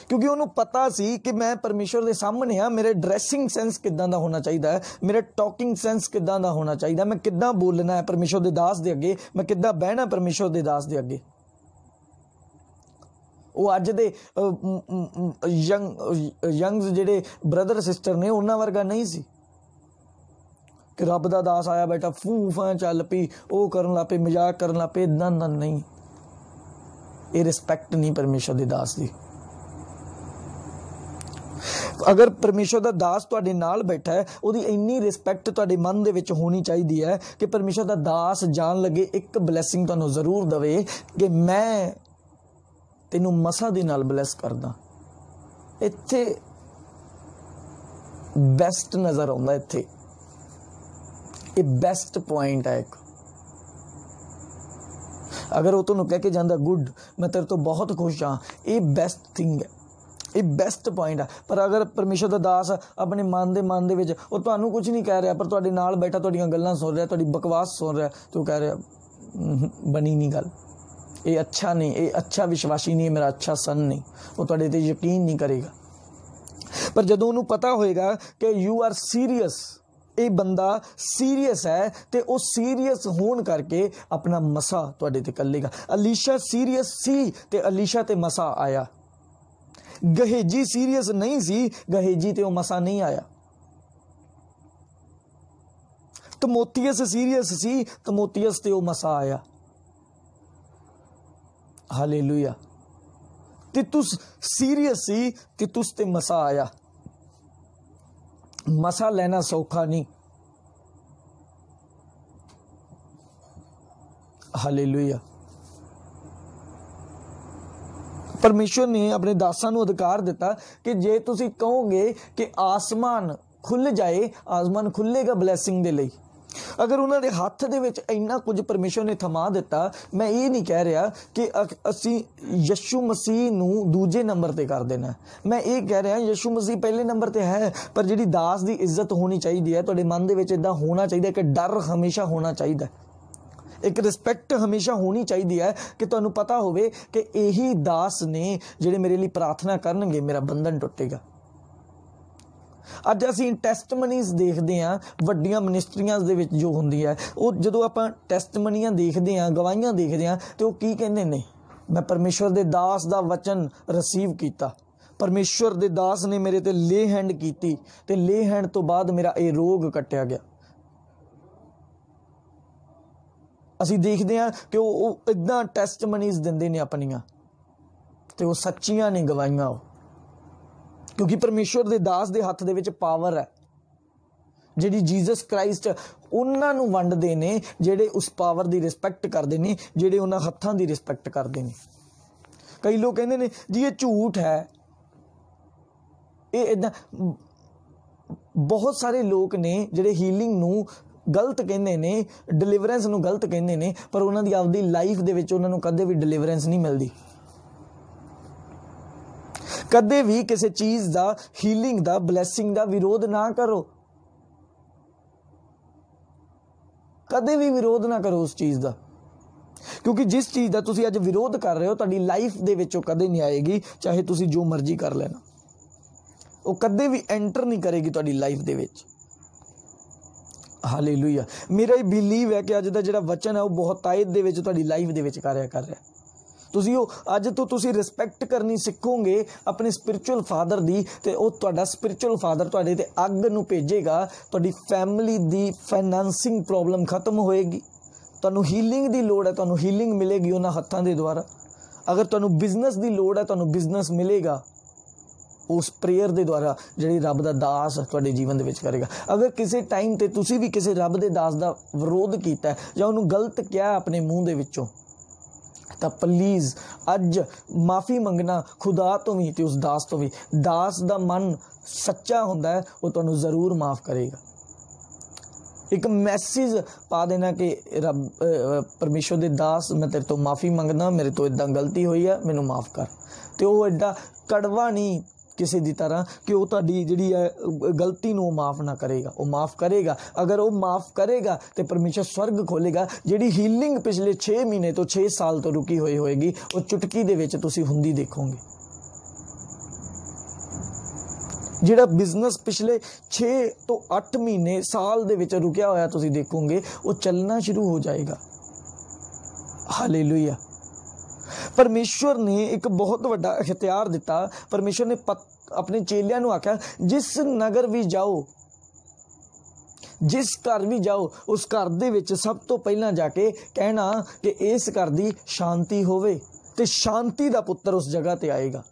A: ਕਿਉਂਕਿ ਉਹਨੂੰ ਪਤਾ ਸੀ ਕਿ ਮੈਂ ਪਰਮੇਸ਼ਵਰ ਦੇ ਸਾਹਮਣੇ ਆ, ਮੇਰੇ ਡਰੈਸਿੰਗ ਸੈਂਸ ਕਿੱਦਾਂ ਦਾ ਹੋਣਾ ਚਾਹੀਦਾ ਹੈ, ਮੇਰਾ ਟਾਕਿੰਗ ਸੈਂਸ ਕਿੱਦਾਂ ਦਾ ਹੋਣਾ ਚਾਹੀਦਾ, ਮੈਂ ਕਿੱਦਾਂ ਬੋਲਣਾ ਹੈ ਪਰਮੇਸ਼ਵਰ ਦੇ ਦਾਸ ਦੇ ਅੱਗੇ, ਮੈਂ ਕਿੱਦਾਂ ਬਹਿਣਾ ਪਰਮੇਸ਼ਵਰ ਦੇ ਦਾਸ ਦੇ ਅੱਗੇ। वो अज दे यंग्स जिहड़े ब्रदर सिस्टर ने उन्हां वर्गा नहीं सी कि रब दा दास आया बेटा फू फां चल पी वो करन लग पे मजाक करन लग पे। इदां दा नहीं, ये रिस्पैक्ट नहीं परमेश्वर दे दास दी। अगर परमेश्वर दा दास तुहाडे नाल बैठा है उहदी इन्नी रिस्पैक्ट तुहाडे मन दे विच होनी चाहिदी है कि परमेश्वर दा दास जान लगे एक ब्लैसिंग तुहानूं जरूर दवे कि मैं तैनूं मसा दे नाल ब्लैस करदा। इत्थे बेस्ट नज़र आउंदा, इत्थे ये बेस्ट पॉइंट है एक। अगर वो तुहानूं कह के जांदा गुड मैं तेरे तो बहुत खुश हाँ, ये बेस्ट थिंग है, ये बेस्ट पॉइंट है। पर अगर परमेश्वर दा दास अपने मन दे विच वो तुहानूं कुछ नहीं कह रहा पर तुहाडे नाल बैठा तुहाडीआं गल्लां सुन रहा, तुहाडी बकवास सुन रहा, तो कह रहा बनी नहीं गल, ये अच्छा नहीं, ये अच्छा विश्वासी नहीं है, मेरा अच्छा सन नहीं, वो तुहाडे ते यकीन नहीं करेगा। पर जदों उहनूं पता होएगा कि यू आर सीरीयस, ये बंदा सीरीयस है, तो वह सीरीयस होने करके अपना मसा तुहाडे ते कल्लेगा। अलीशा सीरीयस सी ते अलीशा ते मसा आया। गहेजी सीरीयस नहीं सी, गहेजी ते वो मसा नहीं आया। तमोथियस सीरीयस सी, तमोथियस ते वो मसा आया। हालेलुया। तितुस सीरीयस सी, तितुस ते मसा आया। मसा लेना सौखा नहीं। हालेलुया। परमेश्वर ने अपने दासां नूं अधिकार दिता कि जे तुसी कहोगे कि आसमान खुल जाए, आसमान खुलेगा ब्लैसिंग दे लई। अगर उन्होंने हत्थ दे विच इन्ना कुछ परमेश्वर ने थमा दिता, मैं ये नहीं कह रहा कि असी यीशु मसीह नूं दूजे नंबर ते कर देना, मैं ये कह रहा यीशु मसीह पहले नंबर ते है, पर जिहड़ी दास दी इज्जत होनी चाहिए है, तुहाडे मन दे विच इदां होना चाहिए कि डर हमेशा होना चाहिए, एक रिस्पैक्ट हमेशा होनी चाहिए है कि तुहानूं पता होवे कि यही दास ने जिहड़े मेरे लिए प्रार्थना करनगे मेरा बंधन टुटेगा। अज असीं टैस्टमनीज़ देखते हैं वड्डियां मिनिस्ट्रियां दे विच जो हुंदी है, वो जदों आपां टैस्टमनीयां देखते हैं, गवाहियां देखते हैं, तो वो की कहंदे ने, मैं परमेश्वर दे दास दा वचन रिसीव कीता, परमेश्वर दे दास ने मेरे ते ले हैंड कीती ते ले हैंड तो बाद मेरा ये रोग कट्टिया गया। असीं देखते हैं कि वो इदां टैस्टमनीज़ दिंदे ने अपनियां, ते वो सच्चियां ने गवाहियां, क्योंकि परमेश्वर दे दास दे हत्थ दे विच पावर है, जिहड़ी जीसस क्राइस्ट उन्हां नूं वंडदे ने जिहड़े उस पावर दी रिस्पैक्ट करदे ने, जिहड़े उन्हां हत्थां दी रिस्पैक्ट करदे ने। कई लोग कहंदे ने जी ये झूठ है, ये इदां बहुत सारे लोग ने जिहड़े हीलिंग नूं गलत कहंदे ने, डिलीवरेंस नूं गलत कहंदे ने, पर उन्हां दी आपदी लाइफ दे विच उन्हां नूं कदे भी डिलीवरेंस नहीं मिलदी। कदे भी किसी चीज का हीलिंग का ब्लैसिंग का विरोध ना करो, कदे भी विरोध ना करो उस चीज का, क्योंकि जिस चीज का तुसी अज विरोध कर रहे हो तुहाडी लाइफ दे विचों कदे नहीं आएगी, चाहे तुसी जो मर्जी कर लेना, वो कदे भी एंटर नहीं करेगी तुहाडी लाइफ दे विच। हालेलुया। मेरा ही बिलीव है कि अज दा जिहड़ा वचन है वो बहुत तायद दे विच तुहाडी लाइफ दे विच कार्य कर रहा है। तुसी अज तो तुसी रिस्पैक्ट करनी सीखोगे अपने स्पिरिचुअल फादर दी, ते वो तुहाडा स्पिरिचुअल फादर तुहाडे ते अग नूं भेजेगा, तुहाडी फैमिली दी फाइनैंसिंग प्रॉब्लम खत्म होएगी, तुहानूं हीलिंग दी लोड़ है, तुहानूं हीलिंग मिलेगी उन्हां हत्थां दे द्वारा। अगर तुहानूं बिजनेस दी लोड़ है, तुहानूं बिजनेस मिलेगा उस प्रेयर दे द्वारा जिहड़ी रब दा दास तुहाडे जीवन दे विच करेगा। अगर किसी टाइम ते तुसी भी किसी रब दे दास दा विरोध कीता है जां उहनूं गलत किया अपने मूँह दे विचों, तो प्लीज़ अज माफ़ी मंगना खुदा तो भी ते उस दास तो भी। दास दा मन सच्चा हुंदा है, वो तुहानूं जरूर माफ़ करेगा। एक मैसेज पा देना कि रब परमेश्वर दे दास मैं तेरे तो माफ़ी मंगदा, मेरे तो इदां गलती हुई है, मैनूं माफ़ कर, तो वो एडा कड़वा नहीं किसी दी तरह कि वो तुहाडी जिहड़ी है गलती नूं माफ़ ना करेगा, वो माफ़ करेगा। अगर वो माफ़ करेगा तो परमेश्वर स्वर्ग खोलेगा, जिहड़ी हीलिंग पिछले 6 महीने तो 6 साल तो रुकी हुई होएगी, वो चुटकी दे विच तुसीं हुंदी देखोगे। जिहड़ा बिजनेस पिछले 6 तो 8 महीने साल दे विच रुकिया होया तुसीं देखोगे, वो चलना शुरू हो जाएगा। हालेलुया। परमेश्वर ने एक बहुत वड्डा इख्तियार दिता। परमेश्वर ने अपने चेलियां नूं आख्या, जिस नगर भी जाओ, जिस घर भी जाओ, उस घर दे विच सब तो पहला जाके कहना कि इस घर दी शांति होवे, ते शांति दा पुत्र उस जगह ते आएगा।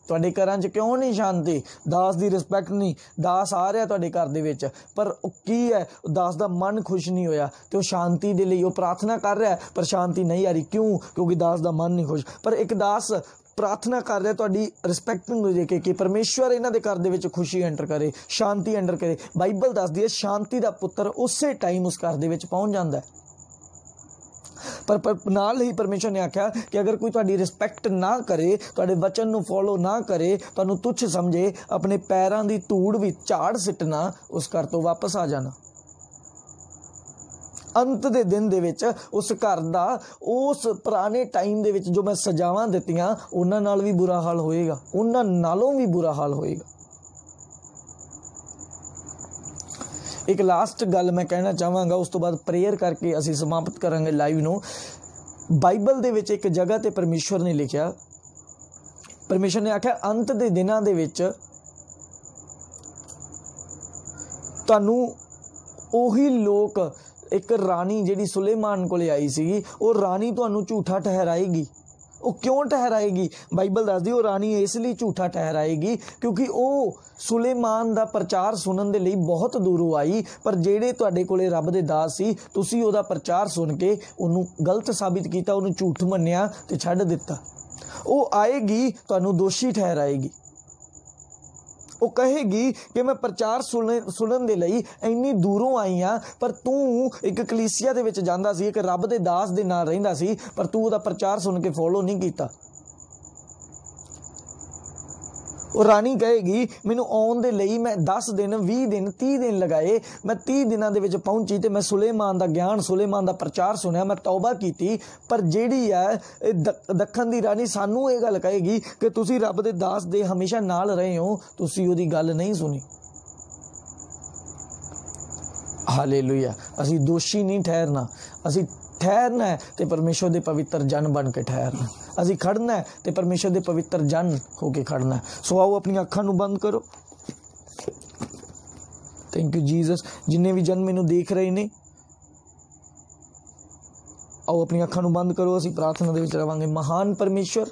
A: तुहाडे घरां च क्यों नहीं शांति? दास दी रिस्पैक्ट नहीं। दास आ रहा तुहाडे घर दे विच, पर की है, दास दा मन खुश नहीं होया, ते वो शांति दे लई वो प्रार्थना कर रहा है, पर शांति नहीं आ रही। क्यों? क्योंकि दास दा मन नहीं खुश। पर एक दास प्रार्थना कर रहा तुहाडी रिस्पैक्ट नूं देख के कि परमेश्वर इन्हां दे घर दे विच खुशी एंटर करे, शांति एंटर करे। बाइबल दसदी है शांति दा पुत्र उसे टाइम उस घर दे विच पहुंच जांदा है। पर नाल ही परमेश्वर ने आख्या कि अगर कोई तुहाडी रिस्पैक्ट ना करे, तुहाडे वचन नूं फॉलो ना करे, तुहानूं तुच्छ समझे, अपने पैरां दी धूड़ भी झाड़ सिटना, उस घर तो वापस आ जाना। अंत दे दिन दे विच उस घर दा उस पुराने टाइम दे विच जो मैं सजावां दित्तियां, उन्हां नाल भी बुरा हाल होएगा, उन्हां नालों भी बुरा हाल होएगा। एक लास्ट गल मैं कहना चाहांगा, उस तो बाद प्रेयर करके असीं समाप्त करांगे लाइव नूं। बाइबल दे विच एक जगह ते परमेश्वर ने लिखिया, परमेश्वर ने आख्या अंत दे दिनां दे विच तुहानूं ओही लोक, एक रानी जिहड़ी सुलेमान कोले आई सी, वो रानी तुहानूं झूठा ठहराएगी। वो क्यों ठहराएगी? बाइबल दसदी वो रानी इसलिए झूठा ठहराएगी क्योंकि वो सुलेमान दा प्रचार सुनन दे लई बहुत दूरों आई, पर जेड़े तुहाडे कोले रब दे दास सी, तुसीं ओहदा प्रचार सुन के उहनूं गलत साबित कीता, उहनूं झूठ मन्निया ते छड्ड दित्ता। वो आएगी, तुहानूं दोषी ठहराएगी। वो कहेगी कि मैं प्रचार सुनन दे लई इन्नी दूरों आई हाँ, पर तू एक कलीसिया दे विच जांदा सी, एक रब दे दास दे नाल रहिंदा सी, पर तू उहदा प्रचार सुन के फॉलो नहीं कीता। वो रानी कहेगी मैनूं आउण दे लई मैं 10 दिन 20 दिन 30 दिन लगाए, मैं 30 दिनां दे विच पहुंची ते मैं सुलेमान दा ज्ञान, सुलेमान दा प्रचार सुनिया, मैं तौबा कीती, पर जेड़ी है दखन दी रानी सानू ये गल कहेगी कि तुसीं रब दे दास दे हमेशा नाल रहे हो, तुसीं ओहदी गल नहीं सुनी। हालेलुया। असीं दोषी नहीं ठहरना, असीं ठहरना है तो परमेश्वर के पवित्र जन बन के ठहरना, असीं खड़ना है तो परमेश्वर के पवित्र जन होके खड़ना है। सो आओ अपनी अखां नूं बंद करो। Thank you Jesus. जिन्ने भी जन मैनूं देख रहे ने, आओ अपनी अखां नूं बंद करो, असीं प्रार्थना दे विच रहांगे। महान परमेश्वर,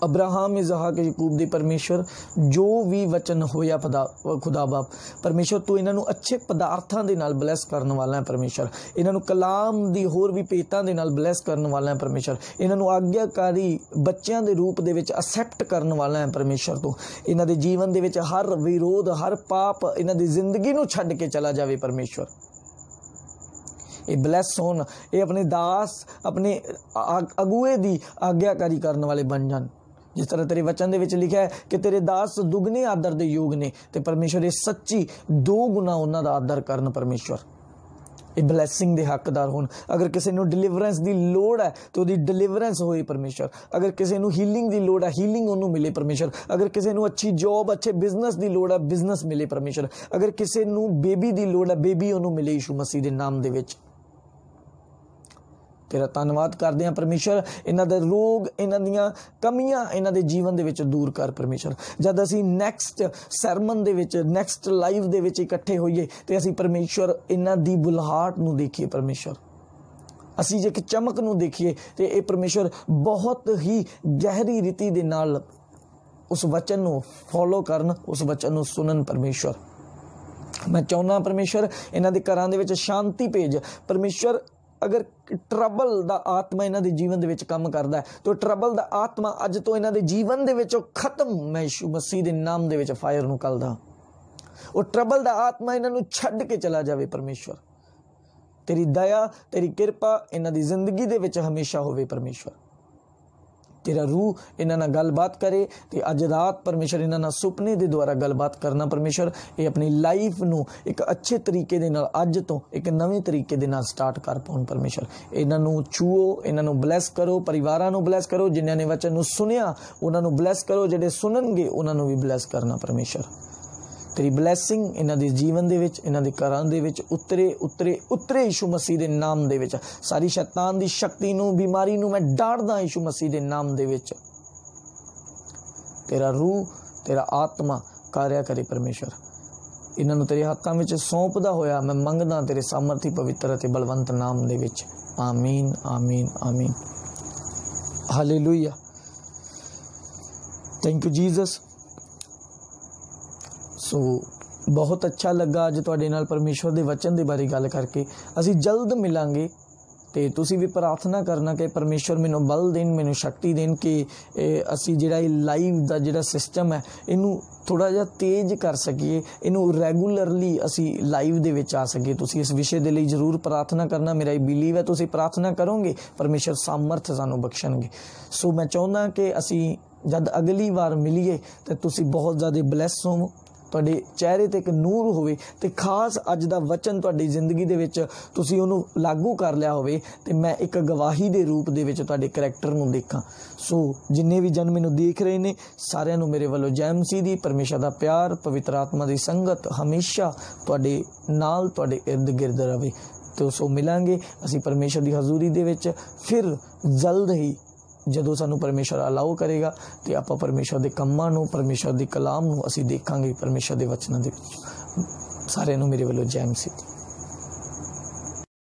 A: अब्राहम इसहाक याकूब दे परमेश्वर, जो भी वचन होया खुदा बाप परमेश्वर, तू इन्हां नूं अच्छे पदार्थां दे नाल ब्लैस करन वाला है परमेश्वर। इन्हां नूं कलाम दी होर भी पेतां दे नाल ब्लैस करन वाला है परमेश्वर। इन्हां नूं आग्याकारी बच्चों दे रूप दे विच एक्सेप्ट करन वाला है परमेश्वर। तू इन्हां दे जीवन दे विच हर विरोध, हर पाप इन्हां दी जिंदगी नूं छड्ड के चला जावे परमेश्वर। ये ब्लैस होन, ये अपने दास, अपने अगुए दी आग्याकारी करन वाले बन जान। जिस तरह तेरे वचन दे विच लिखा है कि तेरे दास दुगने आदर दे योग ने, ते परमेश्वर ये सच्ची 2 गुना उन्हां दा आदर करन परमेश्वर। ये ब्लैसिंग दे हकदार होन। अगर किसी नूं डिलीवरेंस दी लोड़ है तो ओहदी डिलीवरेंस होए परमेश्वर। अगर किसी नूं हीलिंग दी लोड़ है, हीलिंग ओनू मिले परमेश्वर। अगर किसी नूं अच्छी जॉब, अच्छे बिजनेस दी लोड़ है, बिजनेस मिले परमेश्वर। अगर किसी नूं बेबी दी लोड़ है, बेबी ओनू मिले यीशु मसीह दे नाम दे विच। तेरा धन्नवाद करते हैं परमेश्वर। इन्हां दे रोग, इन्हां दियां कमियां इन्हां दे जीवन दे विच दूर कर परमेश्वर। जद असीं नैक्सट सरमन दे विच, नैक्सट लाइव दे विच इकट्ठे होइए ते असीं परमेश्वर इन्हां दी बुलाहट नूं देखिए परमेश्वर। असीं जे एक चमक नूं देखिए ते ये परमेश्वर बहुत ही गहरी रीति दे नाल उस वचन नूं फॉलो करन, उस वचन नूं सुनन परमेश्वर। मैं चाहुंदा परमेश्वर इन्हां दे घरां दे विच शांति भेज परमेश्वर। अगर ट्रबल दा आत्मा इन्हां दे जीवन दे विच काम करदा है तो ट्रबल दा आत्मा अज तो इन्हां दे जीवन दे विचों खत्म। मैं यीशु मसीह दे नाम दे विच फायर नूं कलदा। वो ट्रबल दा आत्मा इन्हां नूं छड्ड के चला जावे परमेश्वर। तेरी दया, तेरी कृपा इन्हां दी जिंदगी दे विच हमेशा होवे परमेश्वर। तेरा रूह इन्हां नाल गलबात करे ते अज रात परमेश्वर इन्हां नाल सुपने दे द्वारा गलबात करना परमेश्वर। ये अपनी लाइफ नूं एक अच्छे तरीके दे नाल अज तो एक नवे तरीके दे नाल स्टार्ट कर पाउण परमेश्वर। इन्हां नूं छूओ, इन्हां नूं ब्लैस करो, परिवारां नूं ब्लैस करो। जिन्हां ने वचन नूं सुनिया उन्हां नूं ब्लैस करो, जिहड़े सुनणगे उन्हां नूं भी ब्लैस करना परमेश्वर। तेरी ब्लैसिंग इन्हां दे जीवन दे विच, इन्हां दे घरां दे विच उतरे उतरे उतरे यीशु मसीह दे नाम दे विच। सारी शैतान दी शक्ति नूं, बीमारी नूं मैं डाड़दा यीशु मसीह दे नाम दे विच। तेरा रूह, तेरा आत्मा कार्य करे परमेश्वर। इन्हां नूं तेरे हत्थां विच सौंपदा होया मैं मंगदा तेरे सामर्थी पवित्र अते बलवंत नाम दे विच। आमीन आमीन आमीन। Hallelujah. Thank you Jesus. So बहुत अच्छा लगा अज तुहाडे नाल परमेश्वर दे वचन दे बारे गल करके। असीं जल्द मिलांगे ते तुसीं भी प्रार्थना करना कि परमेश्वर मैनूं बल देन, मैनूं शक्ति देन कि असीं जिहड़ा लाइव दा जिहड़ा सिस्टम है इनू थोड़ा जिहा तेज कर सकीए, इनू रैगूलरली असी लाइव दे विच आ सकीए। तुसीं इस विषय दे लई जरूर प्रार्थना करना। मेरा बिलीव है तुसीं प्रार्थना करोगे, परमेश्वर सामर्थ सानूं बख्शणगे। सो मैं चाहुंदा कि असीं जद अगली बार मिलीए तो तुसीं बहुत ज़्यादा ब्लैस होवो, तुहाडे चेहरे ते एक नूर होवे ते खास अज दा वचन तुहाडी जिंदगी दे विच तुसीं ओनू लागू कर लिया होवे ते मैं एक गवाही दे रूप दे विच तुहाडे करैक्टर नूं देखां। सो जिन्ने भी जन मैनूं देख रहे ने सारिआं नूं मेरे वल्लों जय मसीह दी, परमेश्वर दा प्यार, पवित्र आत्मा दी संगत हमेशा तुहाडे नाल तुहाडे इर्द गिर्द रवे। तो सो मिलांगे असीं परमेश्वर दी हजूरी दे विच फिर जल्द ही जदों सानूं परमेश्वर अलाउ करेगा तो आपां परमेश्वर दे कम्मां नूं, परमेश्वर दी कलाम नूं असीं देखांगे परमेश्वर दे वचनां दे विच। सारिआं नूं मेरे वल्लों जय मसीह।